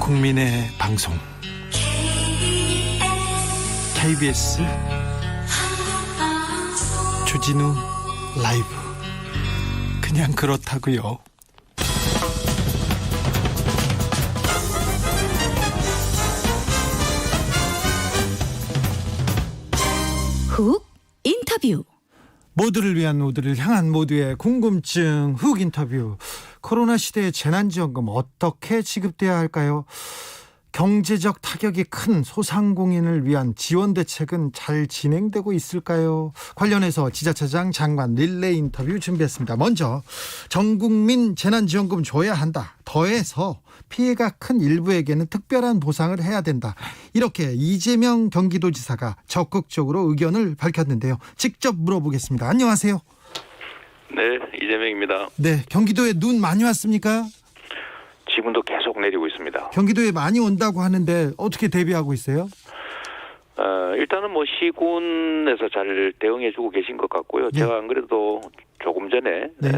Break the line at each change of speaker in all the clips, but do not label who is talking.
국민의 방송 KBS 주진우 라이브. 그냥 그렇다고요.
훅 인터뷰.
모두를 위한, 모두를 향한, 모두의 궁금증 훅 인터뷰. 코로나 시대의 재난지원금 어떻게 지급돼야 할까요? 경제적 타격이 큰 소상공인을 위한 지원 대책은 잘 진행되고 있을까요? 관련해서 지자체장 장관 릴레이 인터뷰 준비했습니다. 먼저 전국민 재난지원금 줘야 한다. 더해서 피해가 큰 일부에게는 특별한 보상을 해야 된다. 이렇게 이재명 경기도지사가 적극적으로 의견을 밝혔는데요. 직접 물어보겠습니다. 안녕하세요.
네, 이재명입니다.
네, 경기도에 눈 많이 왔습니까?
지금도 계속 내리고 있습니다.
경기도에 많이 온다고 하는데 어떻게 대비하고 있어요?
일단은 뭐 시군에서 잘 대응해주고 계신 것 같고요.
네.
제가 안 그래도 조금 전에
네.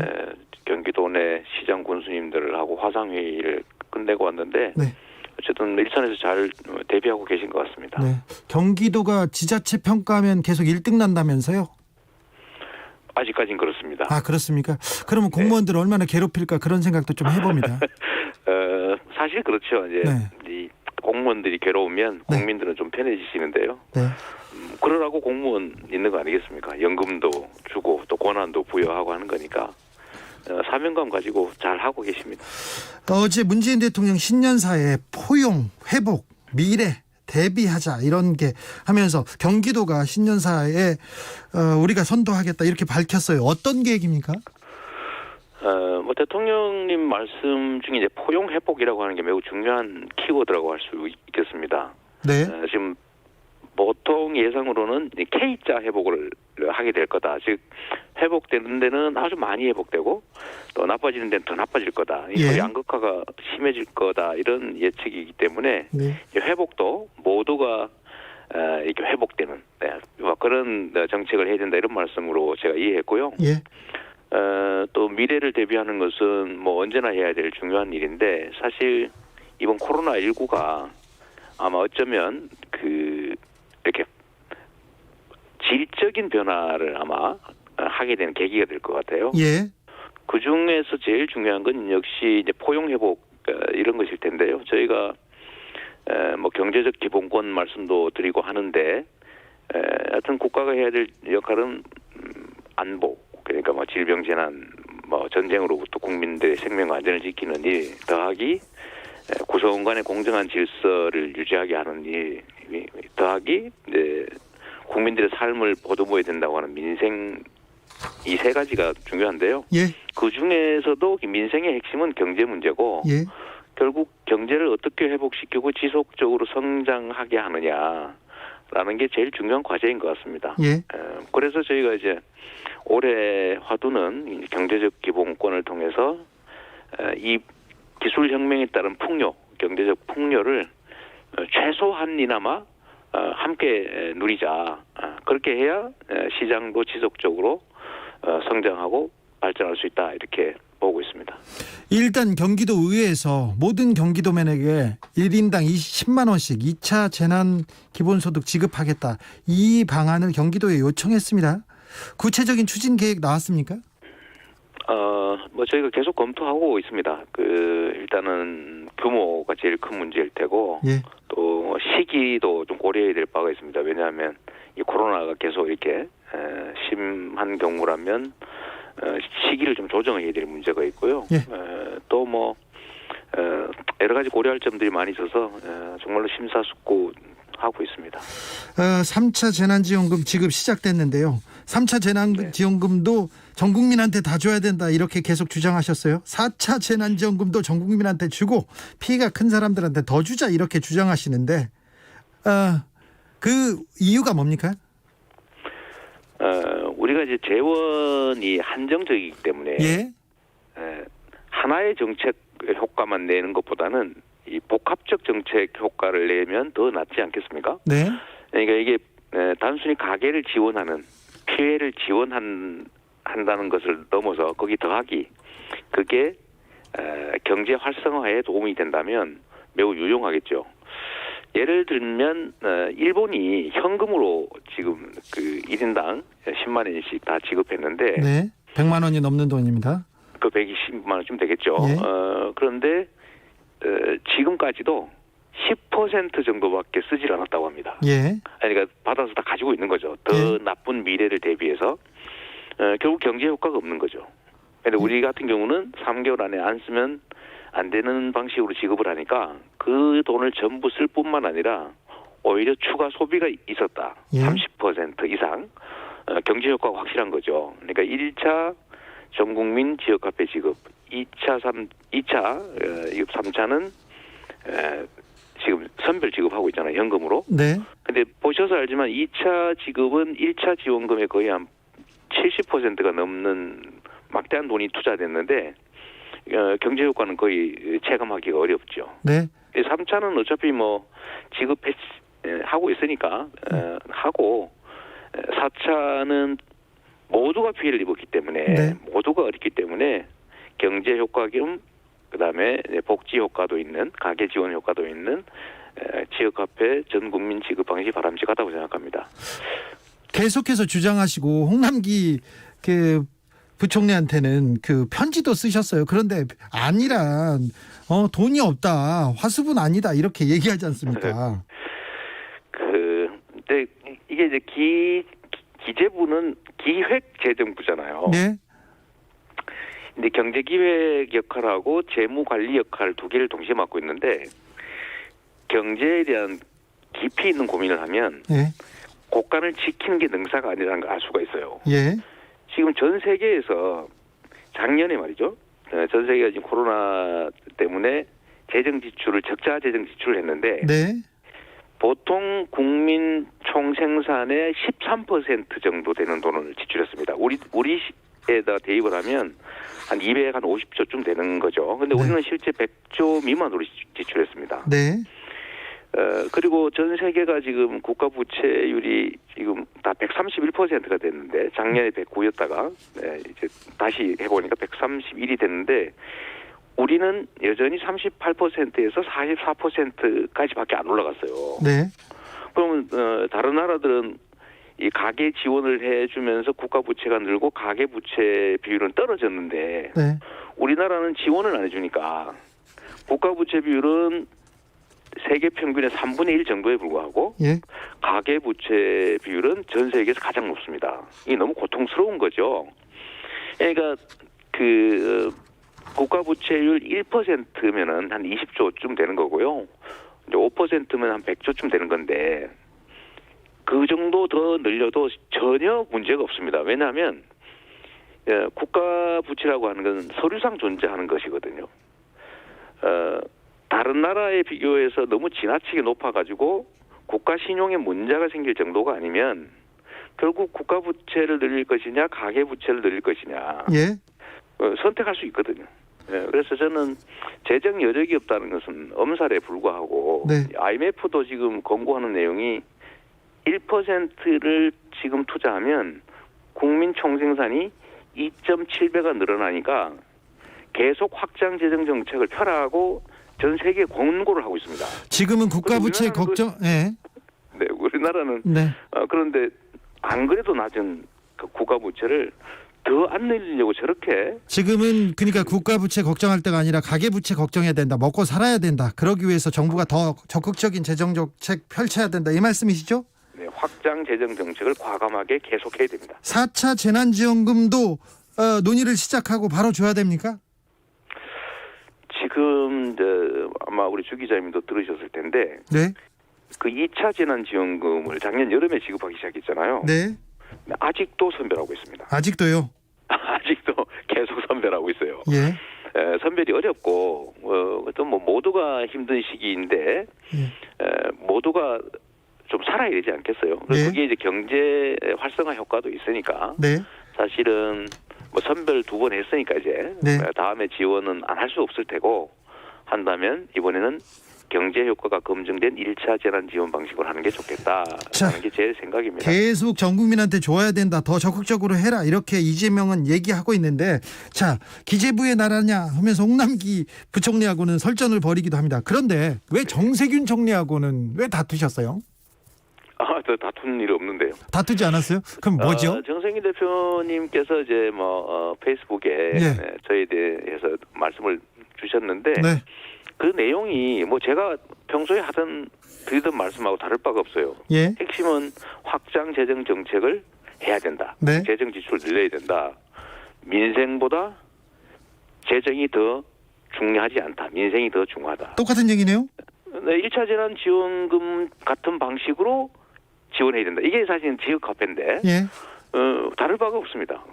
경기도 내 시장 군수님들하고 화상회의를 끝내고 왔는데
네.
어쨌든 일선에서 잘 대비하고 계신 것 같습니다.
네. 경기도가 지자체 평가하면 계속 1등 난다면서요?
아직까지는 그렇습니다.
아, 그렇습니까? 그러면 공무원들 얼마나 괴롭힐까 그런 생각도 좀 해봅니다.
사실 그렇죠. 이제
네.
이 공무원들이 괴로우면
네.
국민들은 좀 편해지시는데요.
네.
그러라고 공무원 있는 거 아니겠습니까? 연금도 주고 또 권한도 부여하고 하는 거니까 사명감 가지고 잘 하고 계십니다.
어제 문재인 대통령 신년사에 포용, 회복, 미래 대비하자 이런 게 하면서 경기도가 신년사에 우리가 선도하겠다 이렇게 밝혔어요. 어떤 계획입니까?
뭐 대통령님 말씀 중에 이제 포용 회복이라고 하는 게 매우 중요한 키워드라고 할 수 있겠습니다.
네.
지금 보통 예상으로는 K자 회복을 하게 될 거다. 즉 회복되는 데는 아주 많이 회복되고 또 나빠지는 데는 더 나빠질 거다. 이
예.
양극화가 심해질 거다. 이런 예측이기 때문에
네.
회복도 모두가 이렇게 회복되는 그런 정책을 해야 된다. 이런 말씀으로 제가 이해했고요.
예.
또 미래를 대비하는 것은 뭐 언제나 해야 될 중요한 일인데 사실 이번 코로나19가 아마 어쩌면 이렇게 질적인 변화를 아마 하게 되는 계기가 될 것 같아요.
예.
그 중에서 제일 중요한 건 역시 이제 포용 회복 이런 것일 텐데요. 저희가 뭐 경제적 기본권 말씀도 드리고 하는데 하여튼 국가가 해야 될 역할은 안보, 그러니까 뭐 질병 재난, 뭐 전쟁으로부터 국민들의 생명 안전을 지키는 일 더하기 구성원 간의 공정한 질서를 유지하게 하는 일 더하기 이제 국민들의 삶을 보듬어야 된다고 하는 민생, 이 세 가지가 중요한데요.
예.
그 중에서도 민생의 핵심은 경제 문제고
예.
결국 경제를 어떻게 회복시키고 지속적으로 성장하게 하느냐라는 게 제일 중요한 과제인 것 같습니다.
예.
그래서 저희가 이제 올해 화두는 경제적 기본권을 통해서 이 기술 혁명에 따른 풍요, 경제적 풍요를 최소한이나마 함께 누리자. 그렇게 해야 시장도 지속적으로 성장하고 발전할 수 있다. 이렇게 보고 있습니다.
일단 경기도 의회에서 모든 경기도민에게 1인당 10만 원씩 2차 재난 기본소득 지급하겠다. 이 방안을 경기도에 요청했습니다. 구체적인 추진 계획 나왔습니까?
뭐 저희가 계속 검토하고 있습니다. 일단은 규모가 제일 큰 문제일 테고,
예.
또 시기도 좀 고려해야 될 바가 있습니다. 왜냐하면 이 코로나가 계속 이렇게 심한 경우라면 시기를 좀 조정해야 될 문제가 있고요.
예.
또 뭐 여러 가지 고려할 점들이 많이 있어서 정말로 심사숙고하고 있습니다.
3차 재난지원금 지급 시작됐는데요. 3차 재난지원금도 전 국민한테 다 줘야 된다 이렇게 계속 주장하셨어요. 4차 재난지원금도 전 국민한테 주고 피해가 큰 사람들한테 더 주자 이렇게 주장하시는데 그 이유가 뭡니까?
우리가 이제 재원이 한정적이기 때문에
예.
하나의 정책 효과만 내는 것보다는 이 복합적 정책 효과를 내면 더 낫지 않겠습니까?
네.
그러니까 이게 단순히 가계를 지원하는, 피해를 지원한다는 것을 넘어서 거기 더하기, 그게 경제 활성화에 도움이 된다면 매우 유용하겠죠. 예를 들면 일본이 현금으로 지금 그 1인당 10만 원씩 다 지급했는데
네. 100만 원이 넘는 돈입니다.
그 120만 원쯤 되겠죠.
예.
그런데 지금까지도 10% 정도밖에 쓰질 않았다고 합니다.
예.
그러니까 받아서 다 가지고 있는 거죠. 더
예.
나쁜 미래를 대비해서 결국 경제 효과가 없는 거죠. 그런데 우리 같은 경우는 3개월 안에 안 쓰면 안 되는 방식으로 지급을 하니까 그 돈을 전부 쓸 뿐만 아니라 오히려 추가 소비가 있었다.
예.
30% 이상 경제 효과가 확실한 거죠. 그러니까 1차 전 국민 지역화폐 지급, 2차, 3차는 지금 선별 지급하고 있잖아요. 현금으로.
네.
근데 보셔서 알지만 2차 지급은 1차 지원금의 거의 한 70%가 넘는 막대한 돈이 투자됐는데 경제 효과는 거의 체감하기가 어렵죠.
네.
3차는 어차피 뭐 지급하고 있으니까 하고 4차는 모두가 피해를 입었기 때문에
네.
모두가 어렵기 때문에 경제 효과 겸 그다음에 복지 효과도 있는 가계 지원 효과도 있는 지역화폐 전 국민 지급 방식이 바람직하다고 생각합니다.
계속해서 주장하시고 홍남기 그 부총리한테는 그 편지도 쓰셨어요. 그런데 아니란 돈이 없다, 화수분 아니다 이렇게 얘기하지 않습니까?
근데 이게 이제 기재부는 기획재정부잖아요.
네.
근데 경제기획 역할하고 재무관리 역할 두 개를 동시에 맡고 있는데 경제에 대한 깊이 있는 고민을 하면
예.
국간을 지키는 게 능사가 아니라는 걸 알 수가 있어요.
예.
지금 전 세계에서 작년에 말이죠. 전 세계가 지금 코로나 때문에 재정 지출을 적자 재정 지출을 했는데
네. 보통
보통 국민 총생산의 13% 정도 되는 돈을 지출했습니다. 우리에다 대입을 하면 한 250조쯤 되는 거죠. 근데
네.
우리는 실제 100조 미만으로 지출했습니다.
네.
그리고 전 세계가 지금 국가 부채율이 지금 다 131%가 됐는데 작년에 109였다가 이제 다시 해보니까 131이 됐는데 우리는 여전히 38%에서 44%까지밖에 안 올라갔어요.
네.
그러면 다른 나라들은 이 가계 지원을 해주면서 국가 부채가 늘고 가계 부채 비율은 떨어졌는데
네.
우리나라는 지원을 안 해주니까 국가 부채 비율은 세계 평균의 3분의 1 정도에 불과하고
예.
가계 부채 비율은 전 세계에서 가장 높습니다. 이게 너무 고통스러운 거죠. 그러니까 국가 부채율 1%면은 한 20조쯤 되는 거고요. 이제 5%면 한 100조쯤 되는 건데 그 정도 더 늘려도 전혀 문제가 없습니다. 왜냐하면 국가 부채라고 하는 건 서류상 존재하는 것이거든요. 다른 나라에 비교해서 너무 지나치게 높아가지고 국가 신용에 문제가 생길 정도가 아니면 결국 국가 부채를 늘릴 것이냐 가계 부채를 늘릴 것이냐
예.
선택할 수 있거든요. 그래서 저는 재정 여력이 없다는 것은 엄살에 불과하고
네.
IMF도 지금 권고하는 내용이 1%를 지금 투자하면 국민 총생산이 2.7배가 늘어나니까 계속 확장 재정 정책을 펴라고 전 세계에 권고를 하고 있습니다.
지금은 국가 부채 걱정. 예.
네, 우리나라는
네.
그런데 안 그래도 낮은 그 국가 부채를 더 안 늘리려고 저렇게
지금은 그러니까 국가 부채 걱정할 때가 아니라 가계 부채 걱정해야 된다. 먹고 살아야 된다. 그러기 위해서 정부가 더 적극적인 재정 정책 펼쳐야 된다. 이 말씀이시죠?
네, 확장 재정 정책을 과감하게 계속해야 됩니다.
4차 재난지원금도 논의를 시작하고 바로 줘야 됩니까?
지금 아마 우리 주 기자님도 들으셨을 텐데
네.
그 2차 재난지원금을 작년 여름에 지급하기 시작했잖아요.
네.
아직도 선별하고 있습니다.
아직도요?
아직도 계속 선별하고 있어요.
예.
선별이 어렵고 어떤 뭐 모두가 힘든 시기인데 모두가 좀 살아야 되지 않겠어요?
네.
그게 이제 경제 활성화 효과도 있으니까
네.
사실은 뭐 선별 2번 했으니까 이제
네.
다음에 지원은 안 할 수 없을 테고 한다면 이번에는 경제 효과가 검증된 1차 재난 지원 방식으로 하는 게 좋겠다라는
자,
게 제 생각입니다.
계속 전 국민한테 줘야 된다. 더 적극적으로 해라. 이렇게 이재명은 얘기하고 있는데 자, 기재부의 나라냐 하면서 홍남기 부총리하고는 설전을 벌이기도 합니다. 그런데 왜 정세균 총리하고는 왜 다투셨어요?
저 다툰 일이 없는데요.
다투지 않았어요? 그럼 뭐죠?
정세균 대표님께서 이제 페이스북에
네.
저에 대해서 말씀을 주셨는데
네.
그 내용이 제가 평소에 드리던 말씀하고 다를 바가 없어요.
예.
핵심은 확장 재정 정책을 해야 된다.
네.
재정 지출을 늘려야 된다. 민생보다 재정이 더 중요하지 않다. 민생이 더 중요하다.
똑같은 얘기네요.
네, 1차 재난지원금 같은 방식으로 지원해야 된다. 이게 사실은 지역화폐인데
예.
다를 바가 없습니다.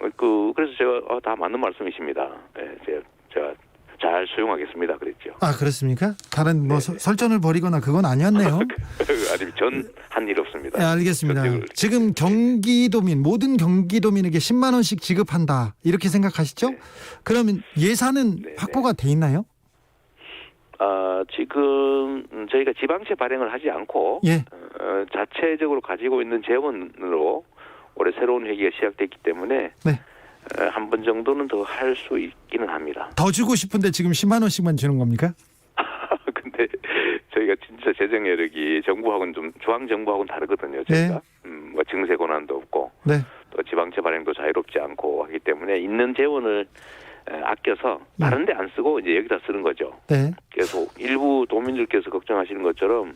그래서 제가 다 맞는 말씀이십니다. 네, 제가 잘 수용하겠습니다. 그랬죠.
아, 그렇습니까? 다른 설전을 벌이거나 그건 아니었네요.
아니, 전 한 일 없습니다.
네, 알겠습니다. 지금 경기도민 모든 경기도민에게 10만 원씩 지급한다. 이렇게 생각하시죠?
네.
그러면 예산은
네,
확보가 돼 있나요?
지금 저희가 지방채 발행을 하지 않고
예.
자체적으로 가지고 있는 재원으로 올해 새로운 회기가 시작됐기 때문에
네.
한 번 정도는 더 할 수 있기는 합니다.
더 주고 싶은데 지금 10만 원씩만 주는 겁니까?
근데 저희가 진짜 재정 여력이 정부하고는 좀 중앙 정부하고는 다르거든요. 저희가 증세 권한도 없고
네.
또 지방채 발행도 자유롭지 않고 하기 때문에 있는 재원을 아껴서 다른 데 안 쓰고 이제 여기다 쓰는 거죠.
네.
그래서 일부 도민들께서 걱정하시는 것처럼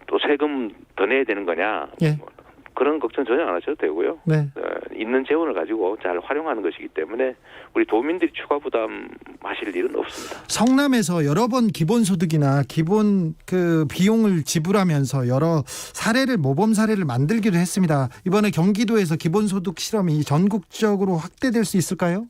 또 세금 더 내야 되는 거냐.
예.
그런 걱정 전혀 안 하셔도 되고요.
네.
있는 재원을 가지고 잘 활용하는 것이기 때문에 우리 도민들이 추가 부담하실 일은 없습니다.
성남에서 여러 번 기본소득이나 기본 비용을 지불하면서 여러 모범 사례를 만들기도 했습니다. 이번에 경기도에서 기본소득 실험이 전국적으로 확대될 수 있을까요?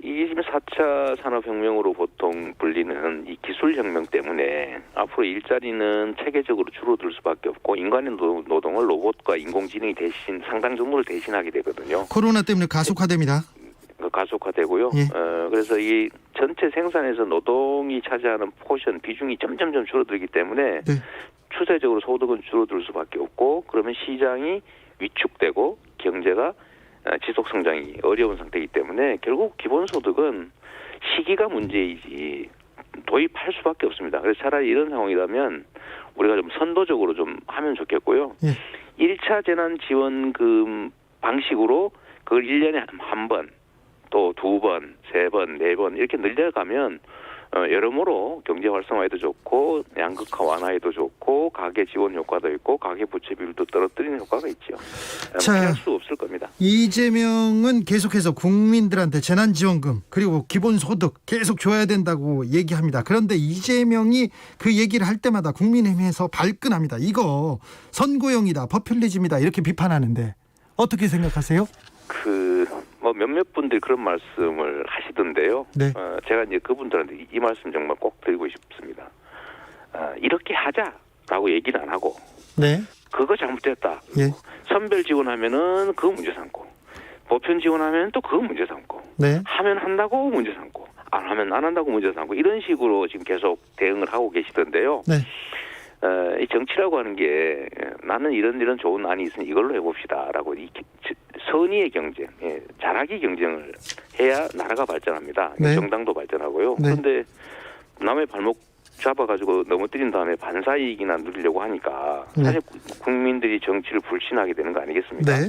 이게 지금 4차 산업혁명으로 보통 불리는 이 기술혁명 때문에 앞으로 일자리는 체계적으로 줄어들 수밖에 없고 인간의 노동을 로봇과 인공지능이 상당 정도를 대신하게 되거든요.
코로나 때문에 가속화됩니다.
가속화되고요.
예.
그래서 이 전체 생산에서 노동이 차지하는 포션 비중이 점점점 줄어들기 때문에
네.
추세적으로 소득은 줄어들 수밖에 없고 그러면 시장이 위축되고 경제가 지속 성장이 어려운 상태이기 때문에 결국 기본소득은 시기가 문제이지 도입할 수밖에 없습니다. 그래서 차라리 이런 상황이라면 우리가 좀 선도적으로 좀 하면 좋겠고요.
예.
1차 재난지원금 방식으로 그걸 1년에 한 번, 또 2번, 3번, 4번 이렇게 늘려가면 여러모로 경제 활성화에도 좋고 양극화 완화에도 좋고 가계 지원 효과도 있고 가계 부채 비율도 떨어뜨리는 효과가 있죠. 피할 수 없을 겁니다.
이재명은 계속해서 국민들한테 재난지원금 그리고 기본소득 계속 줘야 된다고 얘기합니다. 그런데 이재명이 그 얘기를 할 때마다 국민의힘에서 발끈합니다. 이거 선거용이다, 포퓰리즘이다 이렇게 비판하는데 어떻게 생각하세요?
몇몇 분들이 그런 말씀을 하시던데요.
네.
제가 이제 그분들한테 이 말씀 정말 꼭 드리고 싶습니다. 이렇게 하자라고 얘기는 안 하고,
네.
그거 잘못됐다.
예.
선별 지원하면은 그거 문제 삼고, 보편 지원하면 또 그거 문제 삼고,
네.
하면 한다고 문제 삼고, 안 하면 안 한다고 문제 삼고 이런 식으로 지금 계속 대응을 하고 계시던데요.
네.
이 정치라고 하는 게 나는 이런 좋은 안이 있으니 이걸로 해봅시다라고 선의의 경쟁, 잘하기 경쟁을 해야 나라가 발전합니다.
네.
정당도 발전하고요.
네.
그런데 남의 발목 잡아가지고 넘어뜨린 다음에 반사이익이나 누리려고 하니까 사실 국민들이 정치를 불신하게 되는 거 아니겠습니까?
네.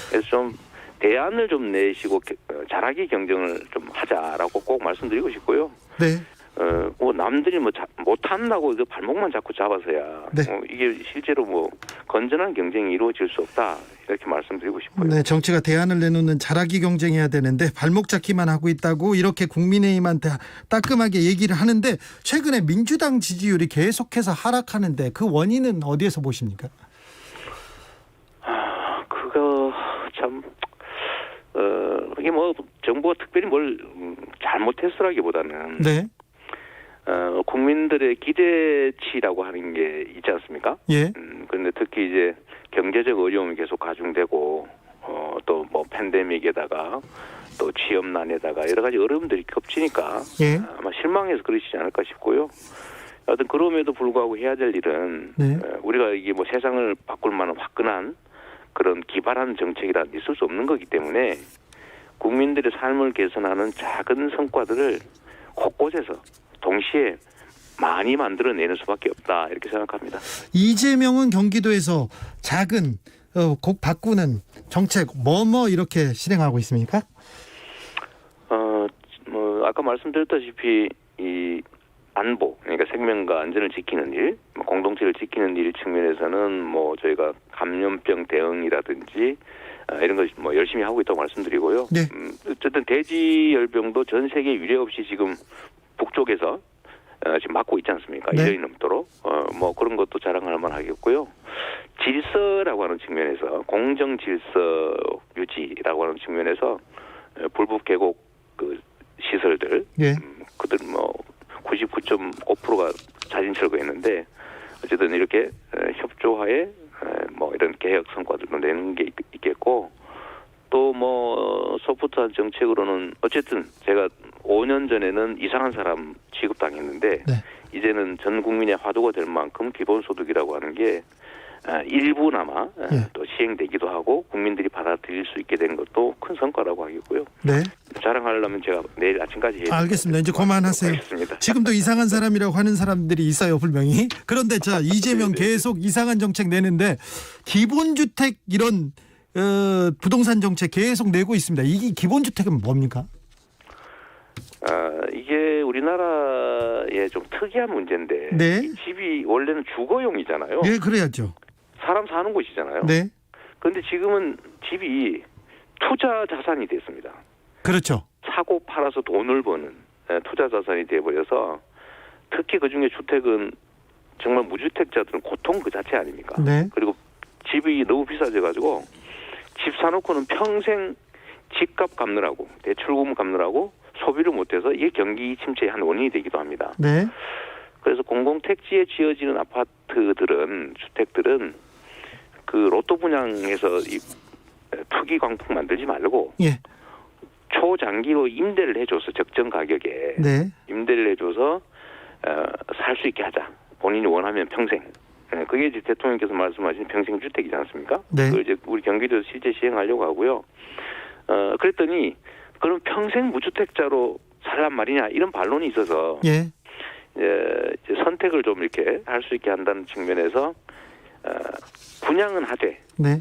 그래서 좀 대안을 좀 내시고 잘하기 경쟁을 좀 하자라고 꼭 말씀드리고 싶고요.
네.
남들이 못한다고 그 발목만 자꾸 잡아서야
네.
이게 실제로 건전한 경쟁이 이루어질 수 없다 이렇게 말씀드리고 싶고요.
네, 정치가 대안을 내놓는 잘하기 경쟁해야 되는데 발목 잡기만 하고 있다고 이렇게 국민의힘한테 따끔하게 얘기를 하는데 최근에 민주당 지지율이 계속해서 하락하는데 그 원인은 어디에서 보십니까?
그거 참 이게 정부가 특별히 뭘 잘못했으라기보다는
네.
국민들의 기대치라고 하는 게 있지 않습니까?
예.
그런데 특히 이제 경제적 어려움이 계속 가중되고 또 팬데믹에다가 또 취업난에다가 여러 가지 어려움들이 겹치니까
예.
아마 실망해서 그러시지 않을까 싶고요. 하여튼 그럼에도 불구하고 해야 될 일은
네.
우리가 이게 뭐 세상을 바꿀 만한 화끈한 그런 기발한 정책이라 있을 수 없는 거기 때문에 국민들의 삶을 개선하는 작은 성과들을 곳곳에서 동시에 많이 만들어내는 수밖에 없다 이렇게 생각합니다.
이재명은 경기도에서 작은 곡 바꾸는 정책 뭐뭐 이렇게 실행하고 있습니까?
뭐 아까 말씀드렸다시피 이 안보, 그러니까 생명과 안전을 지키는 일, 공동체를 지키는 일 측면에서는 뭐 저희가 감염병 대응이라든지 이런 걸 뭐 열심히 하고 있다고 말씀드리고요.
네.
어쨌든 돼지열병도 전 세계 유례 없이 지금 북쪽에서 지금 막고 있지 않습니까?
네.
1년이 넘도록 뭐 그런 것도 자랑할 만하겠고요. 질서라고 하는 측면에서 공정 질서 유지라고 하는 측면에서 불법 계곡 그 시설들
예.
그들 뭐 99.5%가 자진 철거했는데 어쨌든 이렇게 협조하에 뭐 이런 개혁 성과들도 내는 게 있겠고 또 뭐 소프트한 정책으로는 어쨌든 제가 5년 전에는 이상한 사람 취급당했는데
네.
이제는 전 국민의 화두가 될 만큼 기본소득이라고 하는 게 일부나마
예.
또 시행되기도 하고 국민들이 받아들일 수 있게 된 것도 큰 성과라고 하겠고요.
네.
자랑하려면 제가 내일 아침까지 해야
알겠습니다. 이제 그만하세요.
알겠습니다.
지금도 이상한 사람이라고 하는 사람들이 있어요, 분명히. 그런데 자 이재명 계속 이상한 정책 내는데 기본주택 이런 부동산 정책 계속 내고 있습니다. 이게 기본주택은 뭡니까?
이게 우리나라의 좀 특이한 문제인데
네.
이 집이 원래는 주거용이잖아요.
네, 그래야죠.
사람 사는 곳이잖아요.
네.
그런데 지금은 집이 투자 자산이 됐습니다.
그렇죠.
사고 팔아서 돈을 버는 투자 자산이 돼버려서 특히 그중에 주택은 정말 무주택자들은 고통 그 자체 아닙니까?
네.
그리고 집이 너무 비싸져가지고 집 사놓고는 평생 집값 갚느라고 대출금 갚느라고 소비를 못해서 이게 경기 침체의 한 원인이 되기도 합니다.
네.
그래서 공공택지에 지어지는 아파트들은 주택들은 그 로또 분양해서 이 투기 광풍 만들지 말고
예.
초장기로 임대를 해줘서 적정 가격에
네.
임대를 해줘서 살 수 있게 하자. 본인이 원하면 평생. 그게 이제 대통령께서 말씀하신 평생주택이지 않습니까?
네.
그걸 이제 우리 경기도에서 실제 시행하려고 하고요. 그랬더니 그럼 평생 무주택자로 살란 말이냐 이런 반론이 있어서
예.
이제 선택을 좀 이렇게 할 수 있게 한다는 측면에서 분양은 하되
네.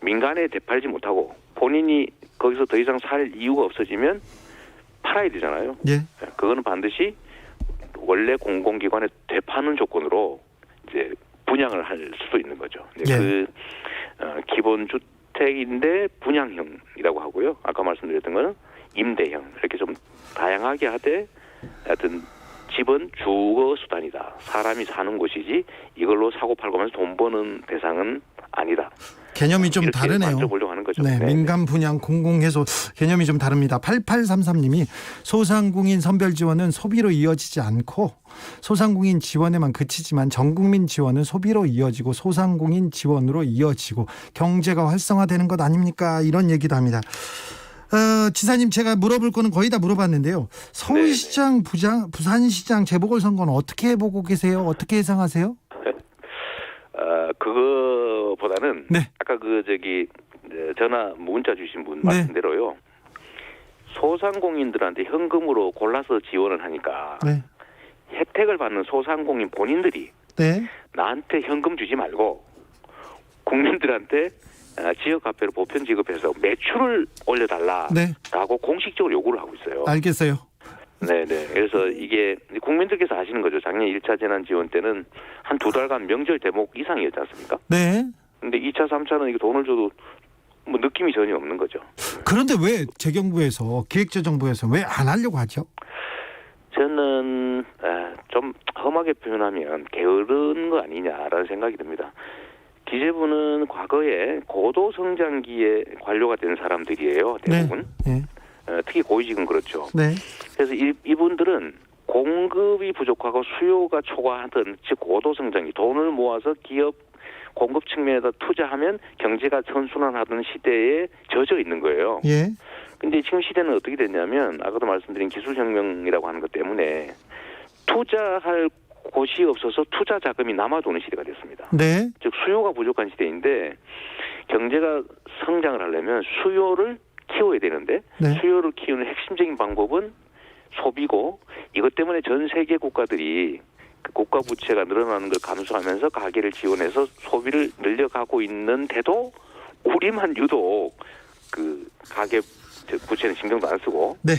민간에 되팔지 못하고 본인이 거기서 더 이상 살 이유가 없어지면 팔아야 되잖아요.
예.
그거는 반드시 원래 공공기관에 되파는 조건으로 이제 분양을 할 수도 있는 거죠.
예.
그 기본 주택인데 분양형이라고 하고요. 아까 말씀드렸던 거는 임대형 이렇게 좀 다양하게 하되 하여튼 집은 주거 수단이다. 사람이 사는 곳이지 이걸로 사고 팔고 하면서 돈 버는 대상은 아니다.
개념이 좀
이렇게
다르네요.
만들어보려고 하는 거죠.
네,
네.
민간 분양 공공해소 개념이 좀 다릅니다. 8833님이 소상공인 선별 지원은 소비로 이어지지 않고 소상공인 지원에만 그치지만 전국민 지원은 소비로 이어지고 소상공인 지원으로 이어지고 경제가 활성화되는 것 아닙니까? 이런 얘기도 합니다. 지사님 제가 물어볼 거는 거의 다 물어봤는데요. 서울시장, 부산시장 재보궐선거는 어떻게 보고 계세요? 어떻게 예상하세요?
그거보다는
네.
아까 전화 문자 주신 분 말씀대로요. 소상공인들한테 현금으로 골라서 지원을 하니까
네.
혜택을 받는 소상공인 본인들이
네.
나한테 현금 주지 말고 국민들한테 지역화폐로 보편 지급해서 매출을 올려달라라고
네.
공식적으로 요구를 하고 있어요.
알겠어요.
네네. 그래서 이게 국민들께서 아시는 거죠. 작년 1차 재난지원 때는 한 2달간 명절 대목 이상이었지 않습니까?
네.
근데 2차, 3차는 이게 돈을 줘도 뭐 느낌이 전혀 없는 거죠.
그런데 왜 재경부에서 기획재정부에서 왜 안 하려고 하죠?
저는 좀 험하게 표현하면 게으른 거 아니냐라는 생각이 듭니다. 기재부는 과거에 고도 성장기에 관료가 된 사람들이에요. 대부분.
네.
특히 고위직은 그렇죠.
네.
그래서 이분들은 공급이 부족하고 수요가 초과하던 즉 고도 성장기 돈을 모아서 기업 공급 측면에다 투자하면 경제가 선순환하던 시대에 젖어 있는 거예요.
예.
근데 지금 시대는 어떻게 됐냐면 아까도 말씀드린 기술혁명이라고 하는 것 때문에 투자할 곳이 없어서 투자 자금이 남아도는 시대가 됐습니다.
네.
즉 수요가 부족한 시대인데 경제가 성장을 하려면 수요를 키워야 되는데
네.
수요를 키우는 핵심적인 방법은 소비고 이것 때문에 전 세계 국가들이 그 국가 부채가 늘어나는 걸 감수하면서 가계를 지원해서 소비를 늘려가고 있는데도 우리만 유독 그 가계 부채는 신경도 안 쓰고
네.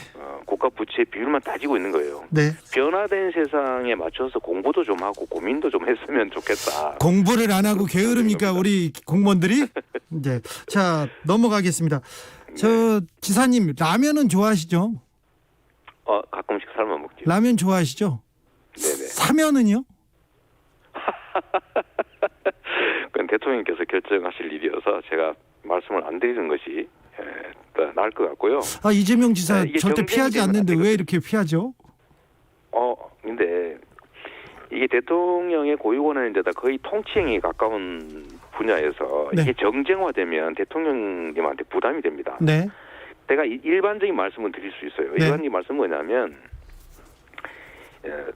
국가 부채 비율만 따지고 있는 거예요.
네.
변화된 세상에 맞춰서 공부도 좀 하고 고민도 좀 했으면 좋겠다.
공부를 안 하고 게으릅니까 우리 공무원들이? 네. 자, 넘어가겠습니다. 저 지사님 라면은 좋아하시죠?
가끔씩 삶아 먹죠.
라면 좋아하시죠?
네네.
사면은요?
그건 대통령께서 결정하실 일이어서 제가 말씀을 안 드리는 것이 더 나을 것 같고요.
이재명 지사
이게
절대 피하지
정쟁
않는데
때문에
왜 이렇게 피하죠?
근데 이게 대통령의 고유권한 데다 거의 통치행위에 가까운 분야에서
네.
이게 정쟁화되면 대통령님한테 부담이 됩니다.
네.
제가 일반적인 말씀을 드릴 수 있어요.
네.
일반적인 말씀은 뭐냐면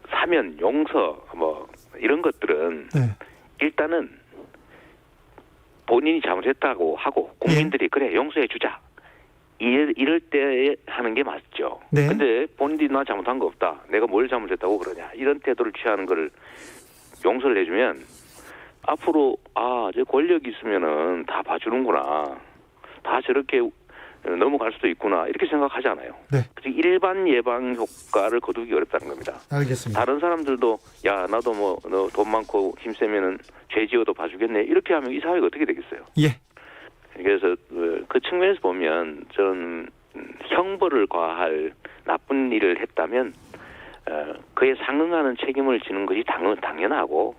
사면, 용서 뭐 이런 것들은
네.
일단은 본인이 잘못했다고 하고 국민들이 그래 용서해 주자 이럴 때 하는 게 맞죠.
네.
근데 본인이 나 잘못한 거 없다. 내가 뭘 잘못했다고 그러냐. 이런 태도를 취하는 걸 용서를 해주면 앞으로 저 권력이 있으면은 다 봐주는구나. 다 저렇게 넘어갈 수도 있구나. 이렇게 생각하잖아요.
네.
그래서 일반 예방 효과를 거두기 어렵다는 겁니다.
알겠습니다.
다른 사람들도 야 나도 뭐 너 돈 많고 힘세면은 죄 지어도 봐주겠네. 이렇게 하면 이 사회가 어떻게 되겠어요?
예.
그래서 그 측면에서 보면 저는 형벌을 과할 나쁜 일을 했다면 그에 상응하는 책임을 지는 것이 당연하고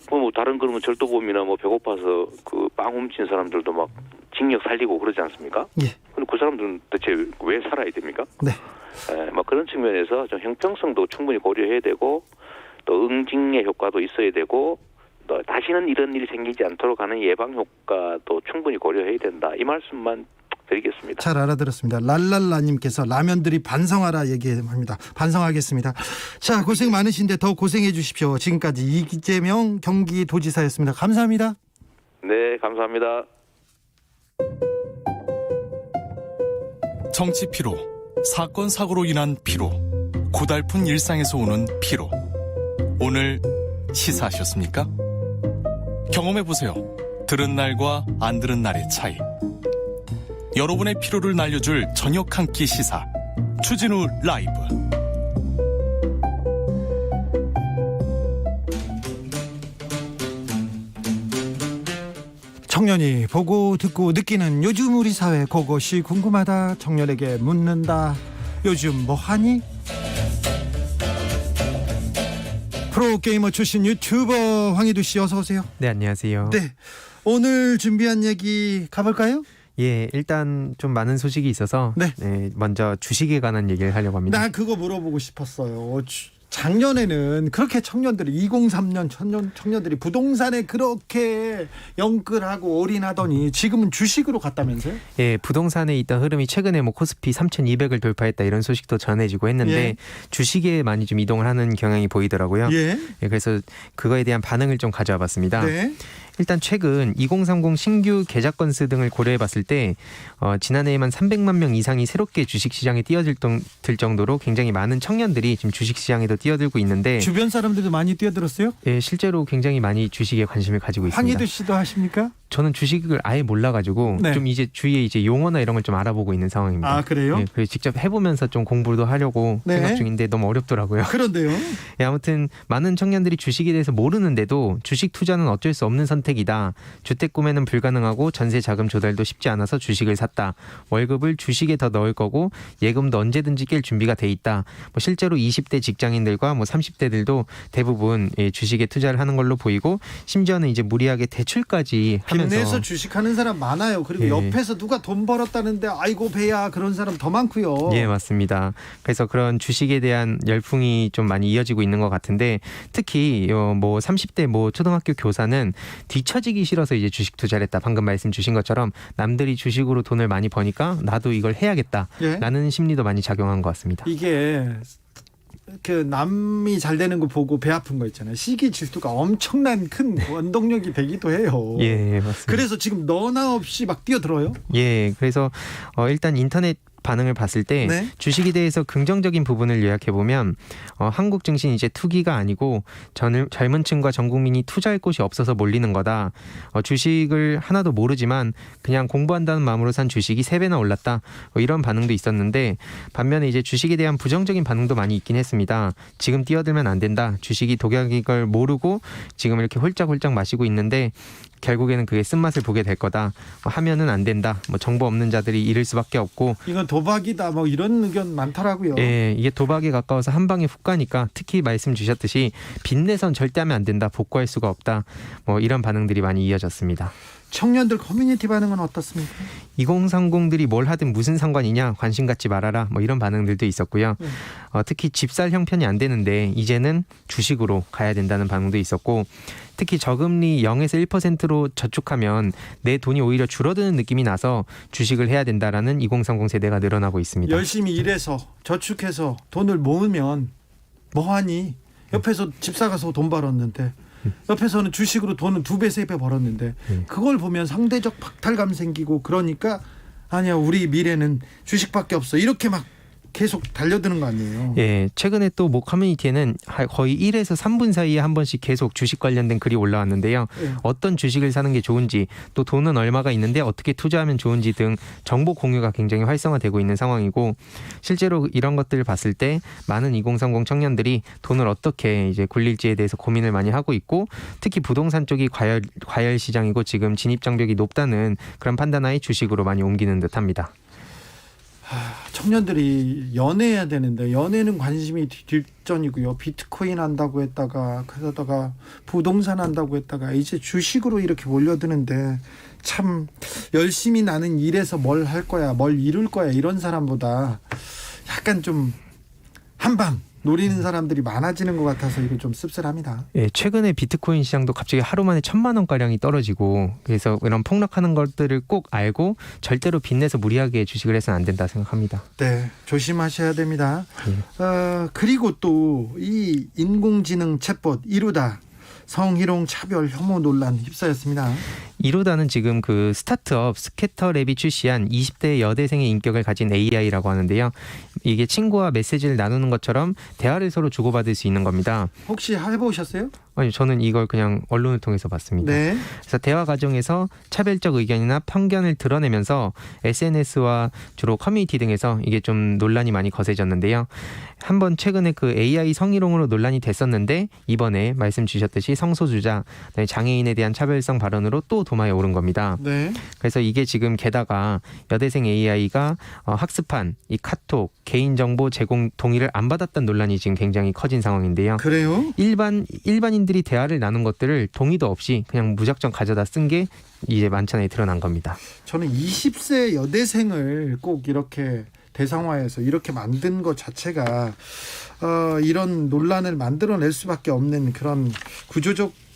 뭐 다른 그러면 절도범이나 뭐 배고파서 그 빵 훔친 사람들도 막 징역 살리고 그러지 않습니까?
예.
그럼 그 사람들은 대체 왜 살아야 됩니까?
네.
뭐 그런 측면에서 좀 형평성도 충분히 고려해야 되고 또 응징의 효과도 있어야 되고 또 다시는 이런 일이 생기지 않도록 하는 예방 효과도 충분히 고려해야 된다. 이 말씀만 드리겠습니다.
잘 알아들었습니다. 랄랄라님께서 라면들이 반성하라 얘기합니다. 반성하겠습니다. 자, 고생 많으신데 더 고생해 주십시오. 지금까지 이재명 경기도지사였습니다. 감사합니다.
네, 감사합니다.
정치 피로, 사건 사고로 인한 피로, 고달픈 일상에서 오는 피로. 오늘 시사하셨습니까? 경험해보세요. 들은 날과 안 들은 날의 차이. 여러분의 피로를 날려줄 저녁 한 끼 시사. 추진우 라이브.
청년이 보고 듣고 느끼는 요즘 우리 사회 그것이 궁금하다. 청년에게 묻는다. 요즘 뭐하니? 프로게이머 출신 유튜버 황희두 씨 어서 오세요.
네, 안녕하세요.
네, 오늘 준비한 얘기 가볼까요?
예, 일단 좀 많은 소식이 있어서
네.
먼저 주식에 관한 얘기를 하려고 합니다.
나 그거 물어보고 싶었어요. 작년에는 그렇게 청년들이 2003년 청년들이 부동산에 그렇게 영끌하고 올인하더니 지금은 주식으로 갔다면서요?
예, 부동산에 있던 흐름이 최근에 뭐 코스피 3,200을 돌파했다 이런 소식도 전해지고 했는데
예.
주식에 많이 좀 이동을 하는 경향이 보이더라고요.
예.
예, 그래서 그거에 대한 반응을 좀 가져와 봤습니다.
네.
일단 최근 2030 신규 계좌 건수 등을 고려해 봤을 때 지난해에만 300만 명 이상이 새롭게 주식시장에 뛰어들 정도로 굉장히 많은 청년들이 지금 주식시장에도 뛰어들고 있는데
주변 사람들도 많이 뛰어들었어요?
예, 실제로 굉장히 많이 주식에 관심을 가지고 있습니다.
황희두 씨도 하십니까?
저는 주식을 아예 몰라가지고
네.
좀 이제 주위에 이제 용어나 이런 걸 좀 알아보고 있는 상황입니다.
아, 그래요?
예, 그래서 직접 해보면서 좀 공부도 하려고
네.
생각 중인데 너무 어렵더라고요.
그런데요.
예, 아무튼 많은 청년들이 주식에 대해서 모르는데도 주식 투자는 어쩔 수 없는 선택이다. 주택 구매는 불가능하고 전세 자금 조달도 쉽지 않아서 주식을 샀다. 월급을 주식에 더 넣을 거고 예금도 언제든지 깰 준비가 돼 있다. 뭐 실제로 20대 직장인들과 뭐 30대들도 대부분 주식에 투자를 하는 걸로 보이고 심지어는 이제 무리하게 대출까지 하면서 하면서
빚내서 주식하는 사람 많아요. 그리고
예.
옆에서 누가 돈 벌었다는데 아이고 배야 그런 사람 더 많고요.
예, 맞습니다. 그래서 그런 주식에 대한 열풍이 좀 많이 이어지고 있는 것 같은데 특히 뭐 30대 뭐 초등학교 교사는 뒤처지기 싫어서 이제 주식 투자를 했다. 방금 말씀 주신 것처럼 남들이 주식으로 돈을 많이 버니까 나도 이걸 해야겠다라는
예?
심리도 많이 작용한 것 같습니다.
이게 그 남이 잘 되는 거 보고 배 아픈 거 있잖아요. 시기 질투가 엄청난 큰 원동력이 되기도 해요.
예, 맞습니다.
그래서 지금 너나 없이 막 뛰어들어요.
예, 그래서 일단 인터넷 반응을 봤을 때
네.
주식에 대해서 긍정적인 부분을 요약해 보면 한국 증시는 이제 투기가 아니고 젊은 층과 전 국민이 투자할 곳이 없어서 몰리는 거다. 주식을 하나도 모르지만 그냥 공부한다는 마음으로 산 주식이 3배나 올랐다. 이런 반응도 있었는데 반면에 이제 주식에 대한 부정적인 반응도 많이 있긴 했습니다. 지금 뛰어들면 안 된다. 주식이 독약인 걸 모르고 지금 이렇게 홀짝홀짝 마시고 있는데 결국에는 그게 쓴맛을 보게 될 거다. 하면은 안 된다. 뭐 정보 없는 자들이 잃을 수밖에 없고.
이건 도박이다. 뭐 이런 의견 많더라고요.
예, 이게 도박에 가까워서 한 방에 훅 가니까 특히 말씀 주셨듯이 빚내선 절대 하면 안 된다. 복구할 수가 없다. 뭐 이런 반응들이 많이 이어졌습니다.
청년들 커뮤니티 반응은 어떻습니까?
2030들이 뭘 하든 무슨 상관이냐, 관심 갖지 말아라, 뭐 이런 반응들도 있었고요. 특히 집 살 형편이 안 되는데 이제는 주식으로 가야 된다는 반응도 있었고, 특히 저금리 0에서 1%로 저축하면 내 돈이 오히려 줄어드는 느낌이 나서 주식을 해야 된다라는 2030 세대가 늘어나고 있습니다.
열심히 일해서 저축해서 돈을 모으면 뭐하니? 옆에서 집 사가서 돈 벌었는데 옆에서는 주식으로 돈은 2배, 3배 벌었는데 그걸 보면 상대적 박탈감 생기고 그러니까 아니야 우리 미래는 주식밖에 없어 이렇게 막 계속 달려드는 거 아니에요.
예, 최근에 또 모 커뮤니티에는 거의 1에서 3분 사이에 한 번씩 계속 주식 관련된 글이 올라왔는데요.
예.
어떤 주식을 사는 게 좋은지, 또 돈은 얼마가 있는데 어떻게 투자하면 좋은지 등 정보 공유가 굉장히 활성화되고 있는 상황이고, 실제로 이런 것들을 봤을 때 많은 2030 청년들이 돈을 어떻게 이제 굴릴지에 대해서 고민을 많이 하고 있고, 특히 부동산 쪽이 과열 시장이고 지금 진입 장벽이 높다는 그런 판단하에 주식으로 많이 옮기는 듯합니다.
청년들이 연애해야 되는데 연애는 관심이 뒷전이고요. 비트코인 한다고 했다가 그러다가 부동산 한다고 했다가 이제 주식으로 이렇게 몰려드는데 참 열심히 나는 일해서 뭘 할 거야 뭘 이룰 거야 이런 사람보다 약간 좀 한방 노리는 사람들이 많아지는 것 같아서 이거 좀 씁쓸합니다.
예, 최근에 비트코인 시장도 갑자기 하루 만에 1,000만 원가량이 떨어지고, 그래서 이런 폭락하는 것들을 꼭 알고 절대로 빚내서 무리하게 주식을 해서는 안 된다 생각합니다.
네, 조심하셔야 됩니다.
예.
그리고 또 이 인공지능 챗봇 이루다 성희롱 차별 혐오 논란 휩싸였습니다.
이루다는 지금 그 스타트업 스캐터랩이 출시한 20대 여대생의 인격을 가진 AI라고 하는데요. 이게 친구와 메시지를 나누는 것처럼 대화를 서로 주고받을 수 있는 겁니다.
혹시 해보셨어요?
아니, 저는 이걸 그냥 언론을 통해서 봤습니다.
네.
그래서 대화 과정에서 차별적 의견이나 편견을 드러내면서 SNS와 주로 커뮤니티 등에서 이게 좀 논란이 많이 거세졌는데요. 한번 최근에 그 AI 성희롱으로 논란이 됐었는데 이번에 말씀 주셨듯이 성소수자, 장애인에 대한 차별성 발언으로 또 도마에 오른 겁니다.
네.
그래서 이게 지금 게다가 여대생 AI가 학습한 이 카톡 개인정보 제공 동의를 안 받았다는 논란이 지금 굉장히 커진 상황인데요.
그래요?
일반인들이 대화를 나눈 것들을 동의도 없이 그냥 무작정 가져다 쓴 게 이제 만천하에 드러난 겁니다.
저는 20세 여대생을 꼭 이렇게 대상화해서 이렇게 만든 것 자체가 이런 논란을 만들어낼 수밖에 없는 그런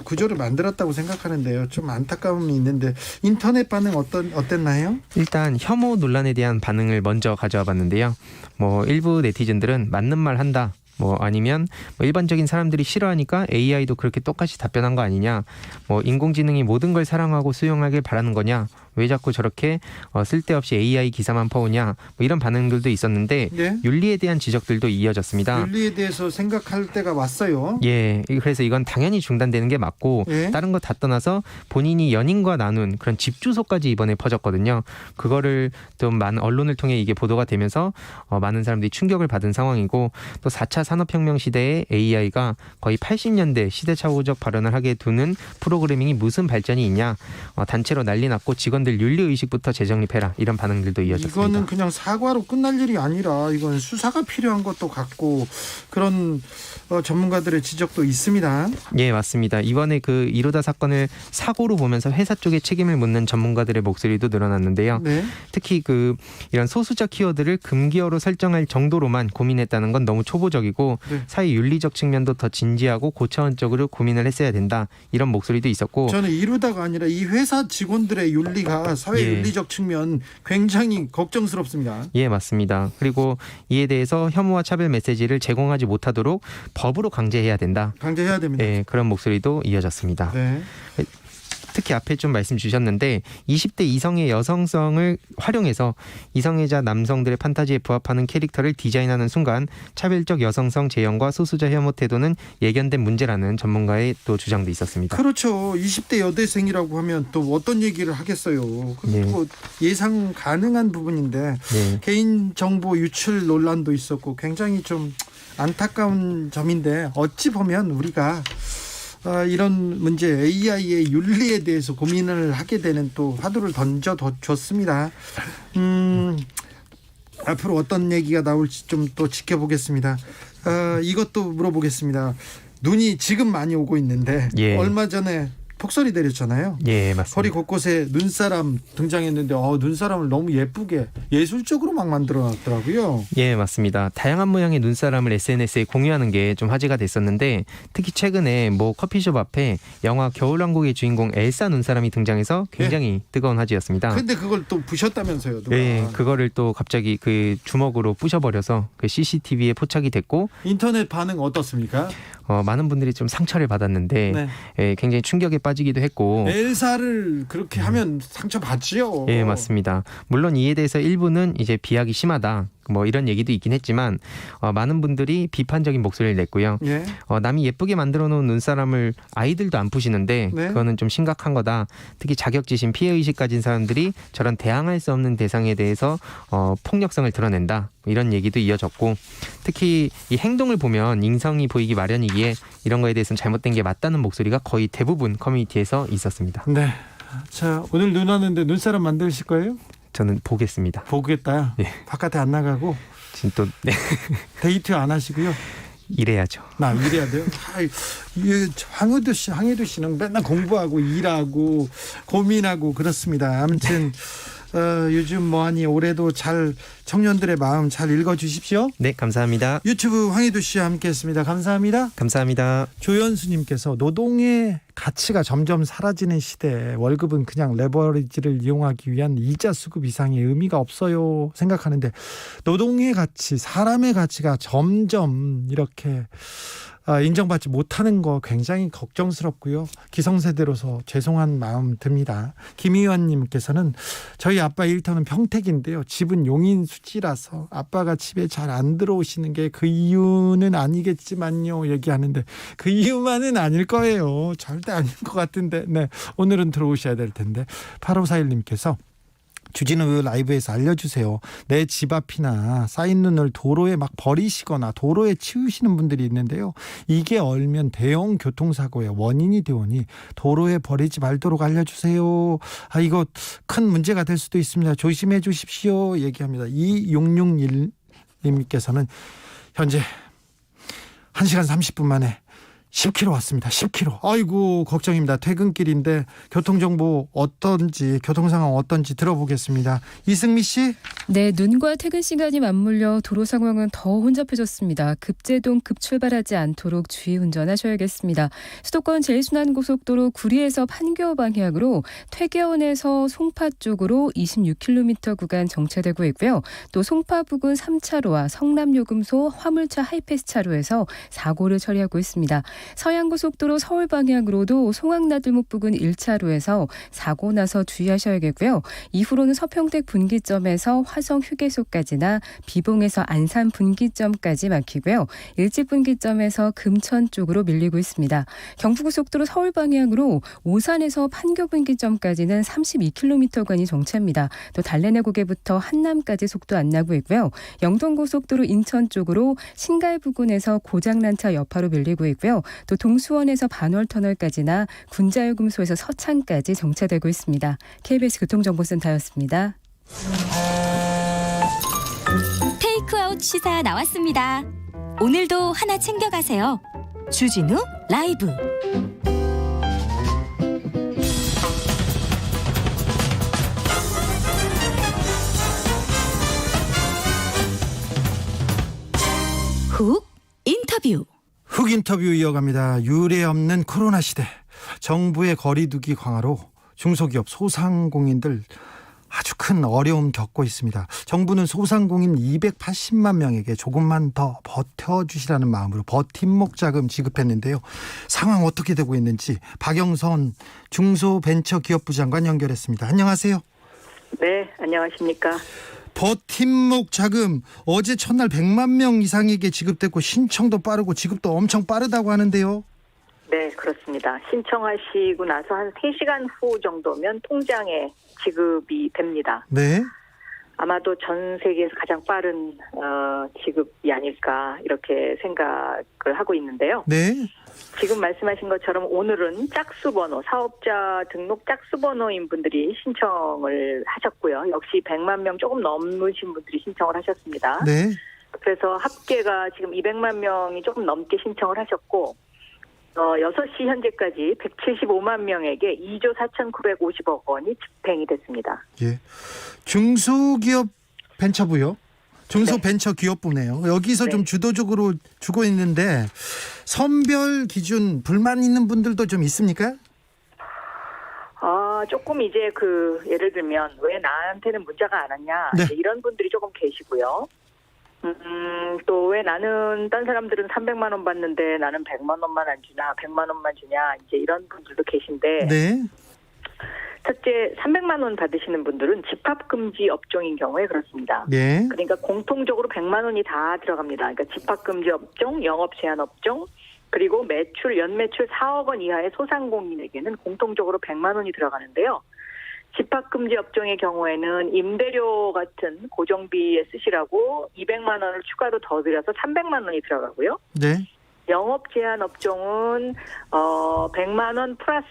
구조를 만들었다고 생각하는데요. 좀 안타까움이 있는데 인터넷 반응 어땠나요?
일단 혐오 논란에 대한 반응을 먼저 가져와 봤는데요. 뭐 일부 네티즌들은 맞는 말 한다. 뭐 아니면 뭐 일반적인 사람들이 싫어하니까 AI도 그렇게 똑같이 답변한 거 아니냐. 뭐 인공지능이 모든 걸 사랑하고 수용하길 바라는 거냐. 왜 자꾸 저렇게 쓸데없이 AI 기사만 퍼오냐. 뭐 이런 반응들도 있었는데
네.
윤리에 대한 지적들도 이어졌습니다.
윤리에 대해서 생각할 때가 왔어요.
예, 그래서 이건 당연히 중단되는 게 맞고
예.
다른 거 다 떠나서 본인이 연인과 나눈 그런 집 주소까지 이번에 퍼졌거든요. 그거를 좀 많은 언론을 통해 이게 보도가 되면서 많은 사람들이 충격을 받은 상황이고, 또 4차 산업혁명 시대에 AI가 거의 80년대 시대착오적 발언을 하게 두는 프로그래밍이 무슨 발전이 있냐. 단체로 난리 났고 직원들 국민들 윤리 의식부터 재정립해라 이런 반응들도 이어졌습니다.
이거는 그냥 사과로 끝날 일이 아니라 이건 수사가 필요한 것도 같고 그런 전문가들의 지적도 있습니다.
예, 맞습니다. 이번에 그 이로다 사건을 사고로 보면서 회사 쪽에 책임을 묻는 전문가들의 목소리도 늘어났는데요.
네.
특히 그 이런 소수자 키워드를 금기어로 설정할 정도로만 고민했다는 건 너무 초보적이고
네.
사회 윤리적 측면도 더 진지하고 고차원적으로 고민을 했어야 된다 이런 목소리도 있었고
저는 이루다가 아니라 이 회사 직원들의 윤리가 사회
예.
윤리적 측면 굉장히 걱정스럽습니다.
예, 맞습니다. 그리고 이에 대해서 혐오와 차별 메시지를 제공하지 못하도록 법으로 강제해야 된다.
강제해야 됩니다.
예, 그런 목소리도 이어졌습니다.
네.
특히 앞에 좀 말씀 주셨는데 20대 이성의 여성성을 활용해서 이성애자 남성들의 판타지에 부합하는 캐릭터를 디자인하는 순간 차별적 여성성 재현과 소수자 혐오 태도는 예견된 문제라는 전문가의 또 주장도 있었습니다.
그렇죠. 20대 여대생이라고 하면 또 어떤 얘기를 하겠어요.
네.
그리고 예상 가능한 부분인데
네.
개인정보 유출 논란도 있었고 굉장히 좀 안타까운 점인데 어찌 보면 우리가 이런 문제 AI의 윤리에 대해서 고민을 하게 되는 또 화두를 던져줬습니다. 앞으로 어떤 얘기가 나올지 좀 또 지켜보겠습니다. 이것도 물어보겠습니다. 눈이 지금 많이 오고 있는데
예.
얼마 전에 폭설이 내렸잖아요.
예, 맞습니다.
허리 곳곳에 눈사람 등장했는데 눈사람을 너무 예쁘게 예술적으로 막 만들어놨더라고요.
예, 맞습니다. 다양한 모양의 눈사람을 SNS에 공유하는 게 좀 화제가 됐었는데 특히 최근에 모 커피숍 앞에 영화 겨울왕국의 주인공 엘사 눈사람이 등장해서 굉장히 뜨거운 화제였습니다.
근데 그걸 또 부셨다면서요, 누가.
예, 그거를 또 갑자기 그 주먹으로 부셔버려서 그 CCTV에 포착이 됐고
인터넷 반응 어떻습니까?
많은 분들이 좀 상처를 받았는데
네.
예, 굉장히 충격에 빠지기도 했고
엘사를 그렇게 하면 상처 받지요.
예, 맞습니다. 물론 이에 대해서 일부는 이제 비하기 심하다 뭐 이런 얘기도 있긴 했지만 많은 분들이 비판적인 목소리를 냈고요.
예.
남이 예쁘게 만들어 놓은 눈사람을 아이들도 안 푸시는데
네.
그거는 좀 심각한 거다. 특히 자격지심 피해의식 가진 사람들이 저런 대항할 수 없는 대상에 대해서 폭력성을 드러낸다. 이런 얘기도 이어졌고 특히 이 행동을 보면 인성이 보이기 마련이기에 이런 거에 대해서는 잘못된 게 맞다는 목소리가 거의 대부분 커뮤니티에서 있었습니다.
네. 자, 오늘 눈 왔는데 눈사람 만드실 거예요?
저는 보겠습니다.
보겠다.
예.
바깥에 안 나가고
지금 또 네.
데이트 안 하시고요.
이래야죠.
나 이래야 돼요. 황혜도 씨는 맨날 공부하고 일하고 고민하고 그렇습니다. 아무튼 요즘 뭐하니 올해도 잘 청년들의 마음 잘 읽어주십시오.
네, 감사합니다.
유튜브 황혜도 씨와 함께했습니다. 감사합니다.
감사합니다.
조연수님께서 노동의 가치가 점점 사라지는 시대에 월급은 그냥 레버리지를 이용하기 위한 이자 수급 이상의 의미가 없어요 생각하는데 노동의 가치, 사람의 가치가 점점 이렇게 인정받지 못하는 거 굉장히 걱정스럽고요. 기성세대로서 죄송한 마음 듭니다. 김희원님께서는 저희 아빠 일터는 평택인데요. 집은 용인수지라서 아빠가 집에 잘 안 들어오시는 게 그 이유는 아니겠지만요. 얘기하는데 그 이유만은 아닐 거예요. 절대 아닐 것 같은데 네, 오늘은 들어오셔야 될 텐데 8541님께서 주진우 라이브에서 알려주세요. 내 집 앞이나 쌓인 눈을 도로에 막 버리시거나 도로에 치우시는 분들이 있는데요. 이게 얼면 대형 교통사고의 원인이 되오니 도로에 버리지 말도록 알려주세요. 이거 큰 문제가 될 수도 있습니다. 조심해 주십시오. 얘기합니다. 2661님께서는 현재 1시간 30분 만에 10km 왔습니다. 10km. 아이고 걱정입니다. 퇴근길인데 교통정보 어떤지 교통 상황 어떤지 들어보겠습니다. 이승미 씨.
네, 눈과 퇴근 시간이 맞물려 도로 상황은 더 혼잡해졌습니다. 급제동 급출발하지 않도록 주의 운전하셔야겠습니다. 수도권 제1순환고속도로 구리에서 판교 방향으로 퇴계원에서 송파 쪽으로 26km 구간 정체되고 있고요. 또 송파 부근 3차로와 성남요금소 화물차 하이패스 차로에서 사고를 처리하고 있습니다. 서양고속도로 서울 방향으로도 송악나들목 부근 1차로에서 사고 나서 주의하셔야겠고요. 이후로는 서평택 분기점에서 화성 휴게소까지나 비봉에서 안산 분기점까지 막히고요. 일찍 분기점에서 금천 쪽으로 밀리고 있습니다. 경부고속도로 서울 방향으로 오산에서 판교 분기점까지는 32km간이 정체입니다. 또 달래내 고개부터 한남까지 속도 안 나고 있고요. 영동고속도로 인천 쪽으로 신갈 부근에서 고장난 차 여파로 밀리고 있고요. 또 동수원에서 반월터널까지나 군자요금소에서 서창까지 정체되고 있습니다. KBS 교통정보센터였습니다.
테이크아웃 시사 나왔습니다. 오늘도 하나 챙겨가세요. 주진우 라이브. 훅 인터뷰.
훅 인터뷰 이어갑니다. 유례 없는 코로나 시대. 정부의 거리두기 강화로 중소기업 소상공인들 아주 큰 어려움 겪고 있습니다. 정부는 소상공인 280만 명에게 조금만 더 버텨주시라는 마음으로 버팀목 자금 지급했는데요. 상황 어떻게 되고 있는지 박영선 중소벤처기업부 장관 연결했습니다. 안녕하세요.
네, 안녕하십니까.
버팀목 자금 어제 첫날 100만 명 이상에게 지급됐고 신청도 빠르고 지급도 엄청 빠르다고 하는데요.
네, 그렇습니다. 신청하시고 나서 한 3시간 후 정도면 통장에 지급이 됩니다.
네.
아마도 전 세계에서 가장 빠른 지급이 아닐까 이렇게 생각을 하고 있는데요.
네.
지금 말씀하신 것처럼 오늘은 짝수번호, 사업자 등록 짝수번호인 분들이 신청을 하셨고요. 역시 100만 명 조금 넘으신 분들이 신청을 하셨습니다.
네.
그래서 합계가 지금 200만 명이 조금 넘게 신청을 하셨고 6시 현재까지 175만 명에게 2조 4,950억 원이 집행이 됐습니다.
예. 중소기업 벤처부요. 중소벤처기업부네요. 여기서
네.
좀 주도적으로 주고 있는데 선별 기준 불만 있는 분들도 좀 있습니까?
조금 이제 예를 들면 왜 나한테는 문자가 안 왔냐
네.
이제 이런 분들이 조금 계시고요. 또 왜 나는 딴 사람들은 300만 원 받는데 나는 100만 원만 안 주냐, 100만 원만 주냐 이제 이런 분들도 계신데
네.
첫째 300만 원 받으시는 분들은 집합금지 업종인 경우에 그렇습니다.
네.
그러니까 공통적으로 100만 원이 다 들어갑니다. 그러니까 집합금지 업종, 영업 제한 업종, 그리고 연매출 4억 원 이하의 소상공인에게는 공통적으로 100만 원이 들어가는데요. 집합금지 업종의 경우에는 임대료 같은 고정비에 쓰시라고 200만 원을 추가로 더 들여서 300만 원이 들어가고요.
네.
영업 제한 업종은 100만 원 플러스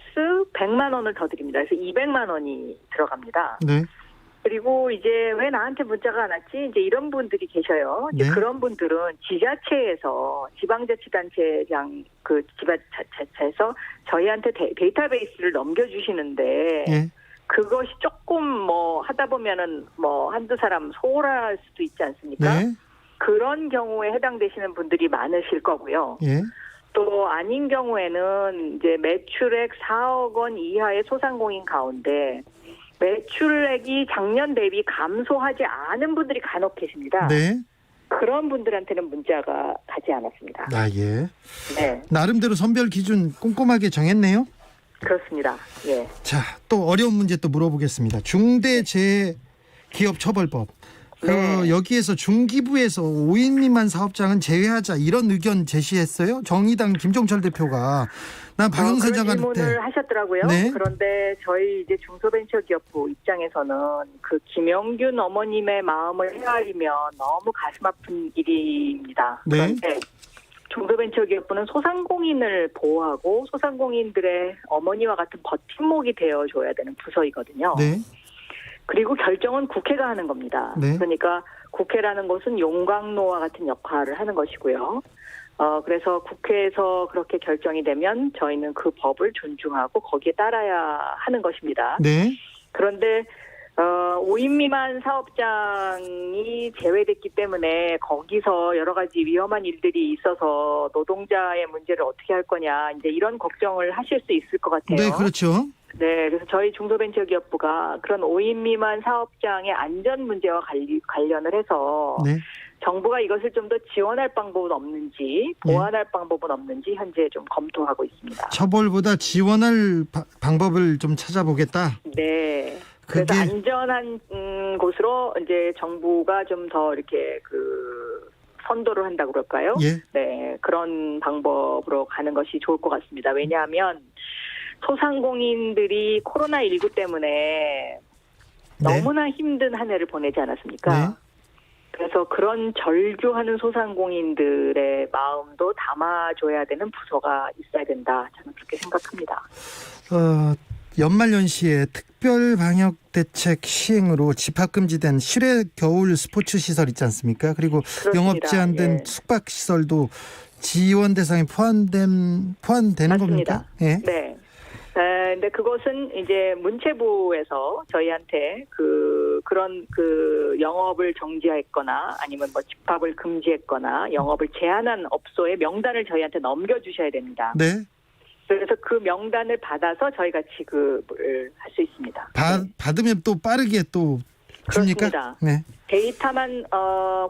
100만 원을 더 드립니다. 그래서 200만 원이 들어갑니다.
네.
그리고 이제 왜 나한테 문자가 안 왔지? 이제 이런 분들이 계셔요. 이제
네.
그런 분들은 지자체에서 지방자치단체장 지자체에서 저희한테 데이터베이스를 넘겨주시는데
예.
그것이 조금 하다 보면은 한두 사람 소홀할 수도 있지 않습니까?
네.
그런 경우에 해당되시는 분들이 많으실 거고요.
예.
또 아닌 경우에는 이제 매출액 4억 원 이하의 소상공인 가운데 매출액이 작년 대비 감소하지 않은 분들이 간혹 계십니다.
네.
그런 분들한테는 문자가 가지 않았습니다.
아, 예.
네,
나름대로 선별 기준 꼼꼼하게 정했네요.
그렇습니다. 예.
자, 또 어려운 문제 또 물어보겠습니다. 중대재해기업처벌법.
네.
여기에서 중기부에서 5인 미만 사업장은 제외하자 이런 의견 제시했어요. 정의당 김종철 대표가 난 박영선
그런
장관한테
질문을 하셨더라고요.
네.
그런데 저희 이제 중소벤처기업부 입장에서는 김영균 어머님의 마음을 헤아리면 너무 가슴 아픈 일입니다.
네.
그런데 중소벤처기업부는 소상공인을 보호하고 소상공인들의 어머니와 같은 버팀목이 되어줘야 되는 부서이거든요.
네.
그리고 결정은 국회가 하는 겁니다.
네.
그러니까 국회라는 것은 용광로와 같은 역할을 하는 것이고요. 그래서 국회에서 그렇게 결정이 되면 저희는 그 법을 존중하고 거기에 따라야 하는 것입니다.
네.
그런데 5인 미만 사업장이 제외됐기 때문에 거기서 여러 가지 위험한 일들이 있어서 노동자의 문제를 어떻게 할 거냐 이제 이런 걱정을 하실 수 있을 것 같아요.
네, 그렇죠.
네, 그래서 저희 중소벤처기업부가 그런 5인 미만 사업장의 안전 문제와 관련을 해서
네.
정부가 이것을 좀 더 지원할 방법은 없는지 보완할 방법은 없는지 현재 좀 검토하고 있습니다.
처벌보다 지원할 방법을 좀 찾아보겠다.
네. 그래서
그게
안전한 곳으로 이제 정부가 좀 더 이렇게 선도를 한다고 그럴까요?
예.
네, 그런 방법으로 가는 것이 좋을 것 같습니다. 왜냐하면 소상공인들이 코로나19 때문에
네.
너무나 힘든 한 해를 보내지 않았습니까?
네.
그래서 그런 절규하는 소상공인들의 마음도 담아줘야 되는 부서가 있어야 된다. 저는 그렇게 생각합니다.
연말연시에 특별 방역 대책 시행으로 집합 금지된 실외 겨울 스포츠 시설 있지 않습니까? 그리고
그렇습니다.
영업 제한된
예.
숙박 시설도 지원 대상에 포함되는
맞습니다.
겁니까? 예.
네. 근데 그것은 이제 문체부에서 저희한테 그런 영업을 정지했거나 아니면 뭐 집합을 금지했거나 영업을 제한한 업소의 명단을 저희한테 넘겨주셔야 됩니다.
네.
그래서 그 명단을 받아서 저희가 지급을 할 수 있습니다.
받으면 또 빠르게 또 줍니까?
그렇습니다.
네.
데이터만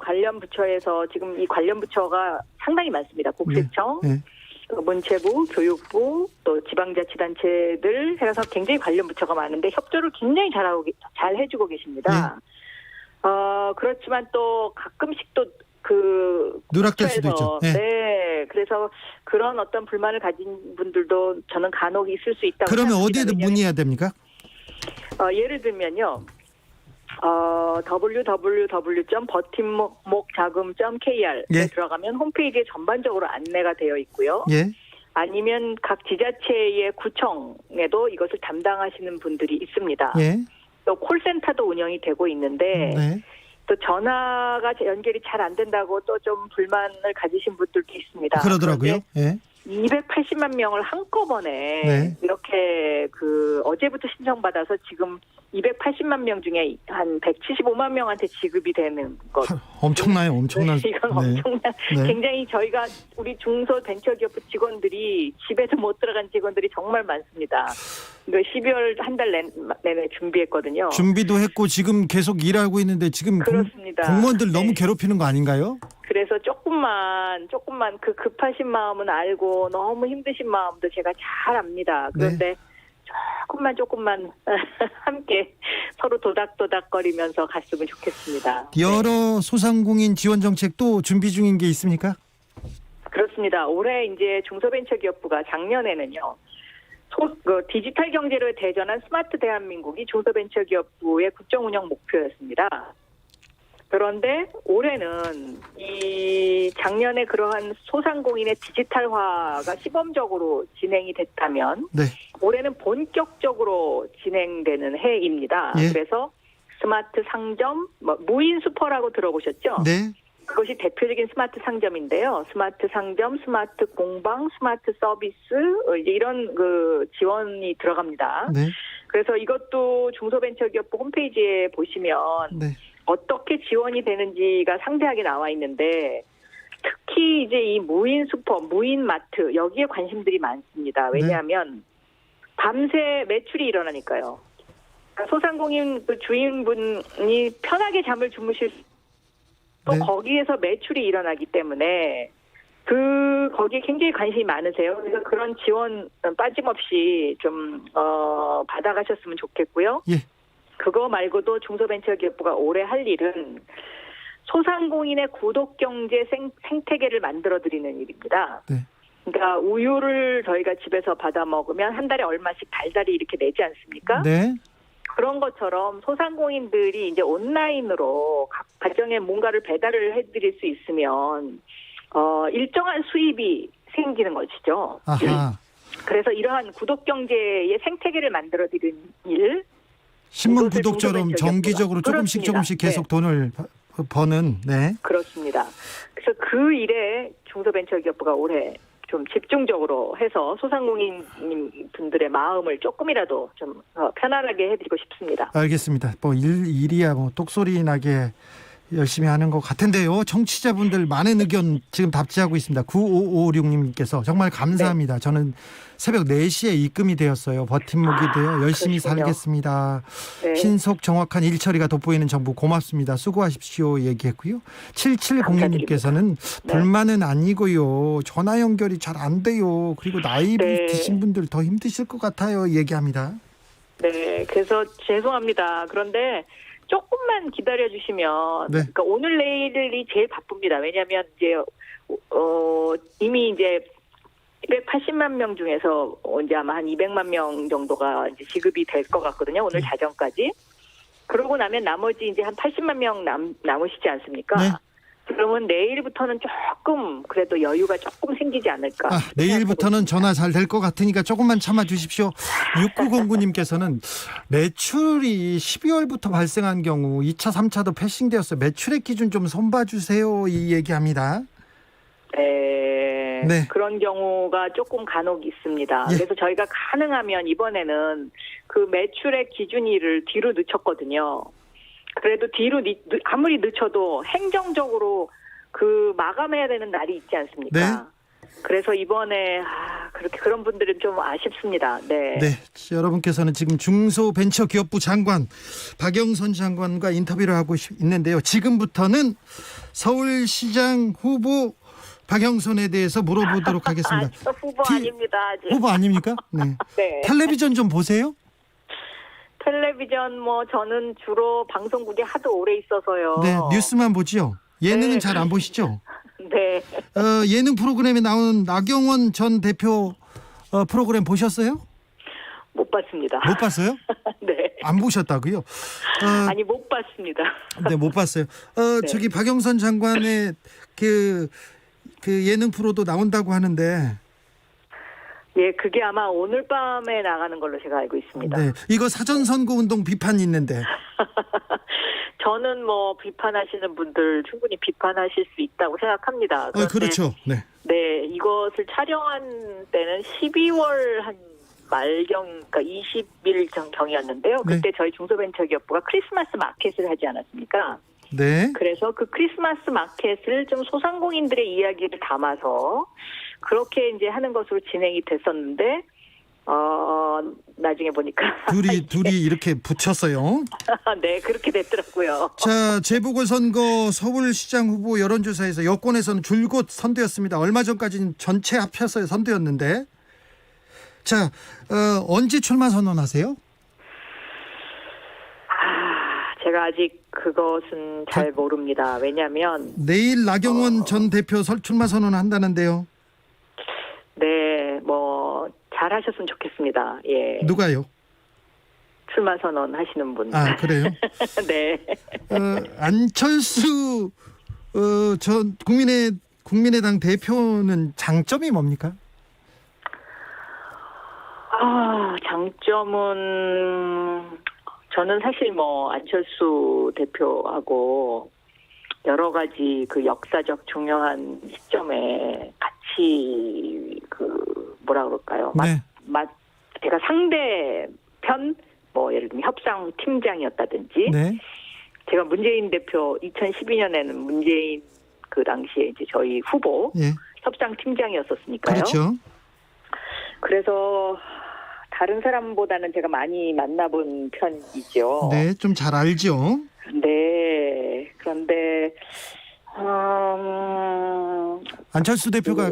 관련 부처에서 지금 이 관련 부처가 상당히 많습니다. 국세청,
네.
문체부, 교육부, 또 지방자치단체들 해서 굉장히 관련 부처가 많은데 협조를 굉장히 잘 해주고 계십니다. 그렇지만 또 가끔씩 또
누락될 수도 있죠. 네.
네, 그래서 그런 어떤 불만을 가진 분들도 저는 간혹 있을 수 있다고
그러면
생각합니다.
어디에도 문의해야 됩니까?
예를 들면요. www.버팀목자금.kr에
예.
들어가면 홈페이지에 전반적으로 안내가 되어 있고요.
예.
아니면 각 지자체의 구청에도 이것을 담당하시는 분들이 있습니다.
예.
또 콜센터도 운영이 되고 있는데
네.
또 전화가 연결이 잘 안 된다고 또 좀 불만을 가지신 분들도 있습니다.
그러더라고요. 예.
280만 명을 한꺼번에
네.
이렇게 어제부터 신청받아서 지금 280만 명 중에 한 175만 명한테 지급이 되는 것.
엄청나요, 엄청난.
이건
네.
엄청난.
네.
굉장히 저희가 우리 중소벤처기업 직원들이 집에서 못 들어간 직원들이 정말 많습니다. 12월 한 달 내내 준비했거든요.
준비도 했고 지금 계속 일하고 있는데 지금
그렇습니다.
공무원들 너무
네.
괴롭히는 거 아닌가요?
그래서 조금만 그 급하신 마음은 알고 너무 힘드신 마음도 제가 잘 압니다. 그런데 조금만 함께 서로 도닥도닥거리면서 갔으면 좋겠습니다.
여러 소상공인 지원 정책도 준비 중인 게 있습니까?
그렇습니다. 올해 이제 중소벤처기업부가 작년에는요. 디지털 경제로 대전한 스마트 대한민국이 중소벤처기업부의 국정운영 목표였습니다. 그런데 올해는 이 작년에 그러한 소상공인의 디지털화가 시범적으로 진행이 됐다면
네.
올해는 본격적으로 진행되는 해입니다.
예.
그래서 스마트 상점, 무인 슈퍼라고 들어보셨죠?
네.
그것이 대표적인 스마트 상점인데요. 스마트 상점, 스마트 공방, 스마트 서비스 이제 이런 지원이 들어갑니다.
네.
그래서 이것도 중소벤처기업부 홈페이지에 보시면
네.
어떻게 지원이 되는지가 상세하게 나와 있는데 특히 이제 이 무인 슈퍼, 무인 마트 여기에 관심들이 많습니다. 왜냐하면 밤새 매출이 일어나니까요. 그러니까 소상공인 주인분이 편하게 잠을 주무실 또
네.
거기에서 매출이 일어나기 때문에 거기에 굉장히 관심이 많으세요. 그래서 그런 지원 빠짐없이 좀 받아가셨으면 좋겠고요.
예.
그거 말고도 중소벤처기업부가 올해 할 일은 소상공인의 구독경제 생태계를 만들어드리는 일입니다.
네.
그러니까 우유를 저희가 집에서 받아 먹으면 한 달에 얼마씩 달달이 이렇게 내지 않습니까?
네.
그런 것처럼 소상공인들이 이제 온라인으로 각 가정에 뭔가를 배달을 해드릴 수 있으면 일정한 수입이 생기는 것이죠.
아하.
그래서 이러한 구독경제의 생태계를 만들어드리는 일.
신문
이것을
구독처럼
중소벤처기업부가.
정기적으로 조금씩
그렇습니다.
조금씩 계속 돈을 버는. 네.
그렇습니다. 그래서 그 일에 중소벤처기업부가 올해 좀 집중적으로 해서 소상공인 분들의 마음을 조금이라도 좀 편안하게 해드리고 싶습니다.
알겠습니다. 일이야 똑소리 나게 열심히 하는 것 같은데요. 청취자분들 많은 의견 지금 답지하고 있습니다. 9556님께서 정말 감사합니다. 저는 새벽 4시에 입금이 되었어요. 버팀목이 되어 열심히
그러시군요.
살겠습니다.
네.
신속 정확한 일처리가 돋보이는 정부 고맙습니다. 수고하십시오 얘기했고요. 7706님께서는
네.
불만은 아니고요. 전화 연결이 잘 안 돼요. 그리고 나이
네.
드신 분들 더 힘드실 것 같아요 얘기합니다.
네, 그래서 죄송합니다. 그런데 조금만 기다려주시면,
네.
그러니까 오늘 내일이 제일 바쁩니다. 왜냐하면 이제 이미 이제 280만 명 중에서 이제 아마 한 200만 명 정도가 이제 지급이 될 것 같거든요. 오늘 자정까지. 그러고 나면 나머지 이제 한 80만 명 남으시지 않습니까?
네.
그러면 내일부터는 조금 그래도 여유가 조금 생기지 않을까.
내일부터는 전화 잘 될 것 같으니까 조금만 참아 주십시오. 6909님께서는 매출이 12월부터 발생한 경우 2차, 3차도 패싱되었어요. 매출액 기준 좀 손봐 주세요. 이 얘기합니다.
네. 그런 경우가 조금 간혹 있습니다.
예.
그래서 저희가 가능하면 이번에는 그 매출액 기준일을 뒤로 늦췄거든요. 그래도 뒤로 아무리 늦춰도 행정적으로 그 마감해야 되는 날이 있지 않습니까?
네.
그래서 이번에 그렇게 그런 분들은 좀 아쉽습니다. 네.
네, 여러분께서는 지금 중소벤처기업부 장관 박영선 장관과 인터뷰를 하고 있는데요. 지금부터는 서울시장 후보 박영선에 대해서 물어보도록 하겠습니다.
저 후보 아닙니다. 아직.
후보 아닙니까? 네.
네.
텔레비전 좀 보세요.
텔레비전 저는 주로 방송국에 하도 오래 있어서요.
네, 뉴스만 보지요. 예능은
네.
잘 안 보시죠?
네.
예능 프로그램에 나오는 나경원 전 대표 프로그램 보셨어요?
못 봤습니다.
못 봤어요?
네.
안 보셨다고요?
아니 못 봤습니다.
네, 못 봤어요.
네.
저기 박영선 장관의 그 예능 프로도 나온다고 하는데.
예, 그게 아마 오늘 밤에 나가는 걸로 제가 알고 있습니다.
네, 이거 사전 선거 운동 비판이 있는데.
저는 비판하시는 분들 충분히 비판하실 수 있다고 생각합니다. 그런데
그렇죠. 네.
네, 이것을 촬영한 때는 12월 한 말경, 그러니까 20일 전경이었는데요. 그때 저희 중소벤처기업부가 크리스마스 마켓을 하지 않았습니까?
네.
그래서 그 크리스마스 마켓을 좀 소상공인들의 이야기를 담아서 그렇게 이제 하는 것으로 진행이 됐었는데, 나중에 보니까.
둘이 이렇게 붙였어요.
네, 그렇게 됐더라고요.
자, 재보궐선거 서울시장 후보 여론조사에서 여권에서는 줄곧 선두였습니다. 얼마 전까지는 전체 합쳐서 선두였는데. 자, 언제 출마 선언하세요?
제가 아직 그것은 잘 모릅니다. 왜냐하면
내일 나경원 전 대표 출마 선언한다는데요.
네, 잘하셨으면 좋겠습니다. 예.
누가요?
출마 선언 하시는 분.
그래요?
네.
안철수 전 국민의당 대표는 장점이 뭡니까?
장점은 저는 사실 안철수 대표하고 여러 가지 그 역사적 중요한 시점에 같이 뭐라 그럴까요?
네.
제가 상대편 예를 들면 협상 팀장이었다든지
네.
제가 문재인 대표 2012년에는 문재인 그 당시에 이제 저희 후보
예.
협상 팀장이었었으니까요.
그렇죠.
그래서 다른 사람보다는 제가 많이 만나본 편이죠.
네, 좀 잘 알죠.
네. 그런데
안철수 대표가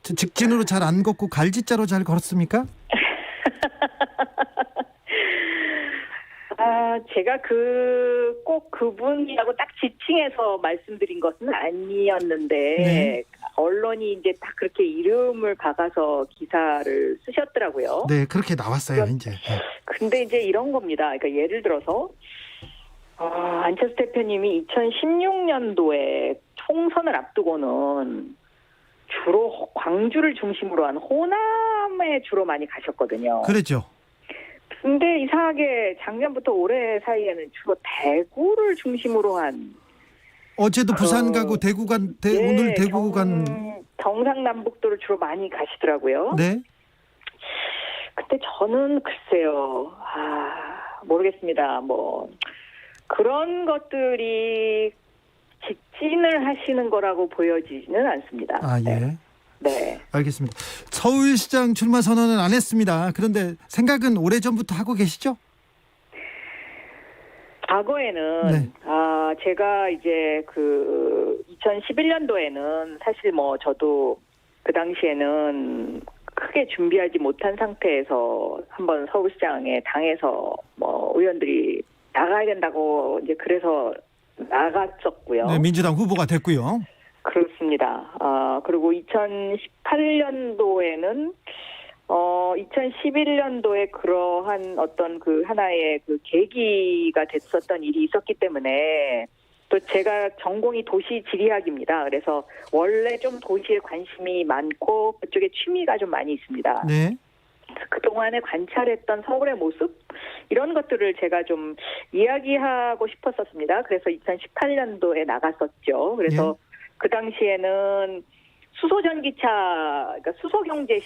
직진으로 잘 안 걷고 갈짓자로 잘 걸었습니까?
제가 꼭 그분이라고 딱 지칭해서 말씀드린 것은 아니었는데
네.
언론이 이제 딱 그렇게 이름을 박아서 기사를 쓰셨더라고요.
네, 그렇게 나왔어요, 이제.
근데 이제 이런 겁니다. 그러니까 예를 들어서 안철수 대표님이 2016년도에 총선을 앞두고는 주로 광주를 중심으로 한 호남에 주로 많이 가셨거든요.
그랬죠.
근데 이상하게 작년부터 올해 사이에는 주로 대구를 중심으로 한
어제도 부산 가고 대구 오늘 대구 간.
경상남북도를 주로 많이 가시더라고요.
네.
근데 저는 글쎄요. 모르겠습니다. 그런 것들이 직진을 하시는 거라고 보여지지는 않습니다.
예.
네.
알겠습니다. 서울시장 출마 선언은 안 했습니다. 그런데 생각은 오래전부터 하고 계시죠?
과거에는
네.
제가 이제 2011년도에는 사실 저도 그 당시에는 크게 준비하지 못한 상태에서 한번 서울시장에 당에서 의원들이 나가야 된다고 이제 그래서 나갔었고요.
네, 민주당 후보가 됐고요.
그렇습니다. 그리고 2018년도에는 2011년도에 그러한 어떤 하나의 계기가 됐었던 일이 있었기 때문에 또 제가 전공이 도시 지리학입니다. 그래서 원래 좀 도시에 관심이 많고 그쪽에 취미가 좀 많이 있습니다.
네.
그동안에 관찰했던 서울의 모습 이런 것들을 제가 좀 이야기하고 싶었었습니다. 그래서 2018년도에 나갔었죠. 그래서 그 당시에는 수소전기차, 그러니까 수소경제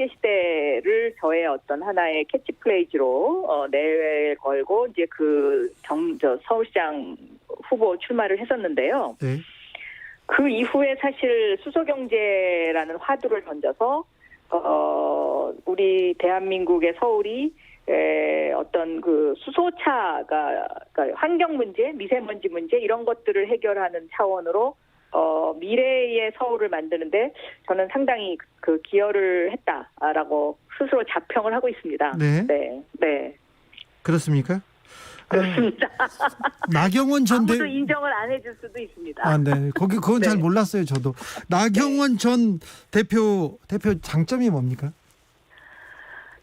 시대를 저의 어떤 하나의 캐치프레이즈로 내외에 걸고 이제 서울시장 후보 출마를 했었는데요.
네.
그 이후에 사실 수소경제라는 화두를 던져서 우리 대한민국의 서울이 어떤 그 수소차가 그러니까 환경 문제, 미세먼지 문제 이런 것들을 해결하는 차원으로 미래의 서울을 만드는데 저는 상당히 그 기여를 했다라고 스스로 자평을 하고 있습니다.
네.
네. 네.
그렇습니까?
그렇습니다.
나경원 전
아무도 인정을 안 해줄 수도 있습니다.
아, 네. 그건
네.
잘 몰랐어요, 저도. 나경원 전 대표 장점이 뭡니까?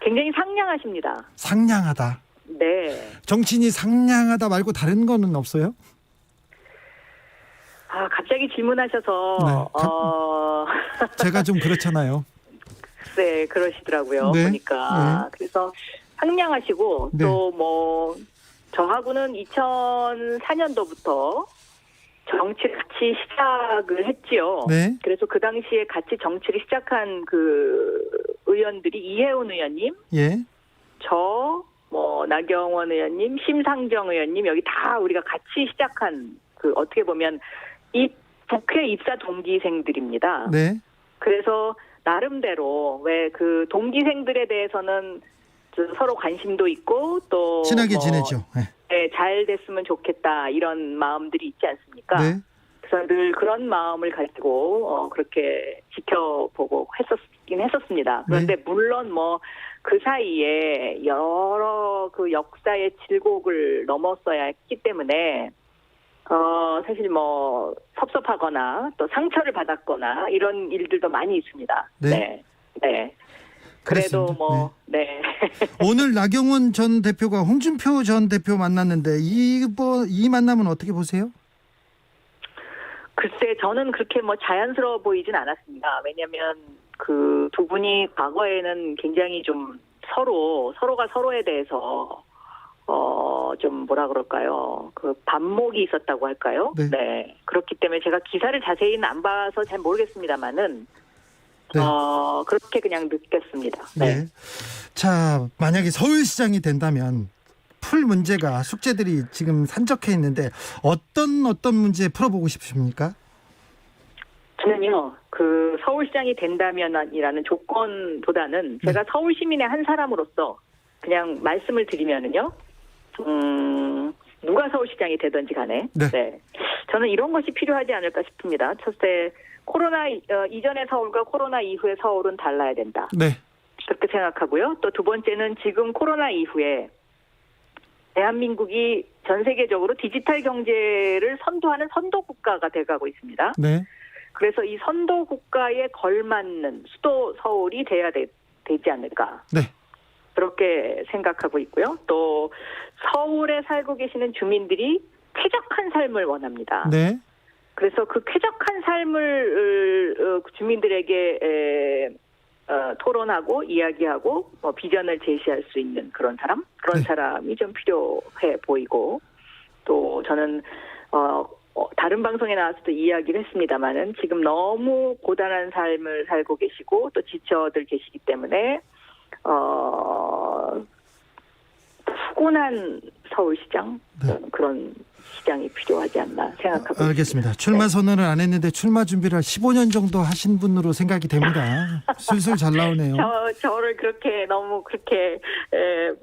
굉장히 상냥하십니다.
상냥하다.
네.
정치인이 상냥하다 말고 다른 거는 없어요?
아, 갑자기 질문하셔서
네. 제가 좀 그렇잖아요.
네, 그러시더라고요.
네.
보니까. 그래서 상냥하시고
네.
또 뭐 저하고는 2004년도부터 정치를 같이 시작을 했지요.
네.
그래서 그 당시에 같이 정치를 시작한 그 의원들이 이혜훈 의원님,
예.
나경원 의원님, 심상정 의원님 여기 다 우리가 같이 시작한 그 어떻게 보면 이 국회 입사 동기생들입니다.
네.
그래서 나름대로 왜 그 동기생들에 대해서는 서로 관심도 있고 또
친하게 지내죠. 네.
네, 잘 됐으면 좋겠다 이런 마음들이 있지 않습니까?
네.
그래서 늘 그런 마음을 가지고 그렇게 지켜보고 했었습니다. 그런데 물론 뭐 그 사이에 여러 그 역사의 질곡을 넘었어야 했기 때문에 사실 뭐 섭섭하거나 또 상처를 받았거나 이런 일들도 많이 있습니다.
네.
네. 네. 그래도
그렇습니다.
뭐 네.
오늘 나경원 전 대표가 홍준표 전 대표 만났는데 이 만남은 어떻게 보세요?
글쎄 저는 그렇게 뭐 자연스러워 보이진 않았습니다. 왜냐하면 그 두 분이 과거에는 굉장히 좀 서로가 서로에 대해서 좀 뭐라 그럴까요? 그 반목이 있었다고 할까요?
네.
네. 그렇기 때문에 제가 기사를 자세히는 안 봐서 잘 모르겠습니다만은
네.
그렇게 그냥 느꼈습니다. 네.
네. 자, 만약에 서울시장이 된다면 풀 문제가 숙제들이 지금 산적해 있는데 어떤 문제 풀어보고 싶으십니까?
저는요, 그 서울시장이 된다면이라는 조건보다는 제가 서울 시민의 한 사람으로서 그냥 말씀을 드리면은요, 누가 서울시장이 되든지 간에,
네.
저는 이런 것이 필요하지 않을까 싶습니다. 첫째, 코로나 이전의 서울과 코로나 이후의 서울은 달라야 된다.
네.
그렇게 생각하고요. 또 두 번째는 지금 코로나 이후에 대한민국이 전 세계적으로 디지털 경제를 선도하는 선도 국가가 돼가고 있습니다.
네.
그래서 이 선도 국가에 걸맞는 수도 서울이 돼야 되지 않을까.
네.
그렇게 생각하고 있고요. 또 서울에 살고 계시는 주민들이 쾌적한 삶을 원합니다.
네.
그래서 그 쾌적한 삶을 주민들에게 토론하고 이야기하고 비전을 제시할 수 있는 그런 사람이 좀 필요해 보이고 또 저는 다른 방송에 나와서도 이야기를 했습니다마는 지금 너무 고단한 삶을 살고 계시고 또 지쳐들 계시기 때문에 푸근한 서울시장 그런 시장이 필요하지 않나 생각하고
알겠습니다.
있습니다.
출마 선언을 안 했는데 출마 준비를 15년 정도 하신 분으로 생각이 됩니다. 술술 잘 나오네요.
저를 너무 그렇게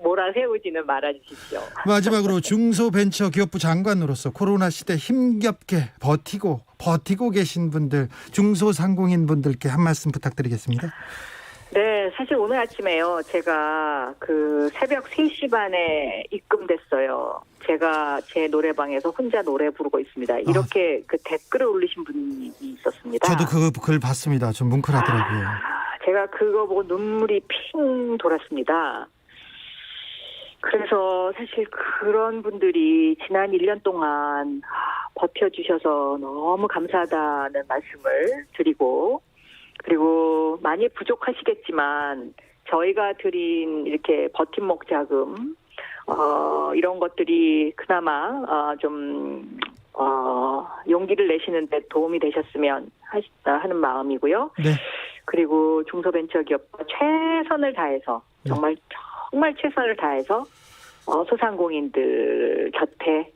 몰아세우지는 말아주십시오.
마지막으로 중소벤처기업부 장관으로서 코로나 시대 힘겹게 버티고 계신 분들, 중소상공인 분들께 한 말씀 부탁드리겠습니다.
네, 사실 오늘 아침에요. 제가 그 새벽 3시 반에 입금됐어요. 제가 제 노래방에서 혼자 노래 부르고 있습니다. 이렇게 그 댓글을 올리신 분이 있었습니다.
저도 그 글 봤습니다. 좀 뭉클하더라고요.
제가 그거 보고 눈물이 핑 돌았습니다. 그래서 사실 그런 분들이 지난 1년 동안 버텨주셔서 너무 감사하다는 말씀을 드리고, 그리고 많이 부족하시겠지만 저희가 드린 이렇게 버팀목 자금 이런 것들이 그나마 용기를 내시는 데 도움이 되셨으면 하는 마음이고요.
네.
그리고 중소벤처기업과 최선을 다해서 정말 최선을 다해서 소상공인들 곁에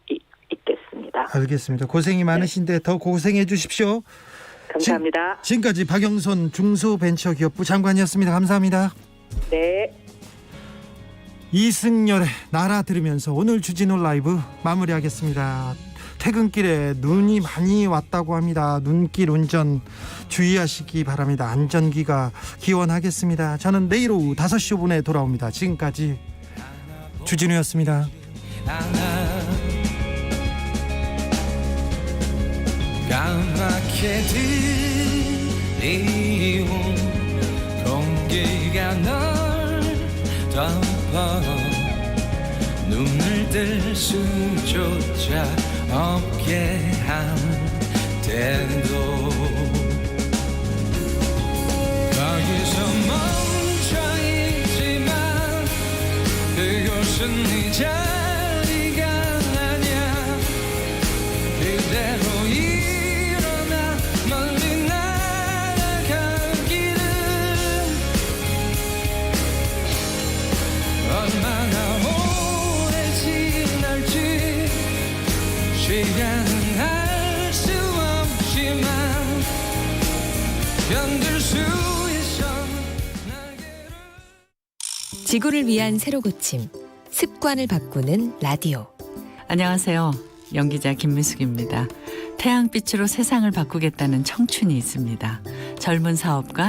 있겠습니다.
알겠습니다. 고생이 많으신데 더 고생해 주십시오.
감사합니다.
지금까지 박영선 중소벤처기업부 장관이었습니다. 감사합니다.
네.
이승열의 나라 들으면서 오늘 주진우 라이브 마무리하겠습니다. 퇴근길에 눈이 많이 왔다고 합니다. 눈길 운전 주의하시기 바랍니다. 안전기가 기원하겠습니다. 저는 내일 오후 5시 5분에 돌아옵니다. 지금까지 주진우였습니다.
까맣게 들이온 공기가 널 덮어 눈을 뜰 수조차 없게 한데도 거기서 멈춰있지만 그곳은 네 자리가 아냐 그대로 일어나 멀리 날아가기를 얼마나 오래 지날지 시간은 알 수 없지만 견딜 수 있어
지구를 위한 새로 고침 습관을 바꾸는 라디오.
안녕하세요. 연기자 김미숙입니다. 태양빛으로 세상을 바꾸겠다는 청춘이 있습니다. 젊은 사업가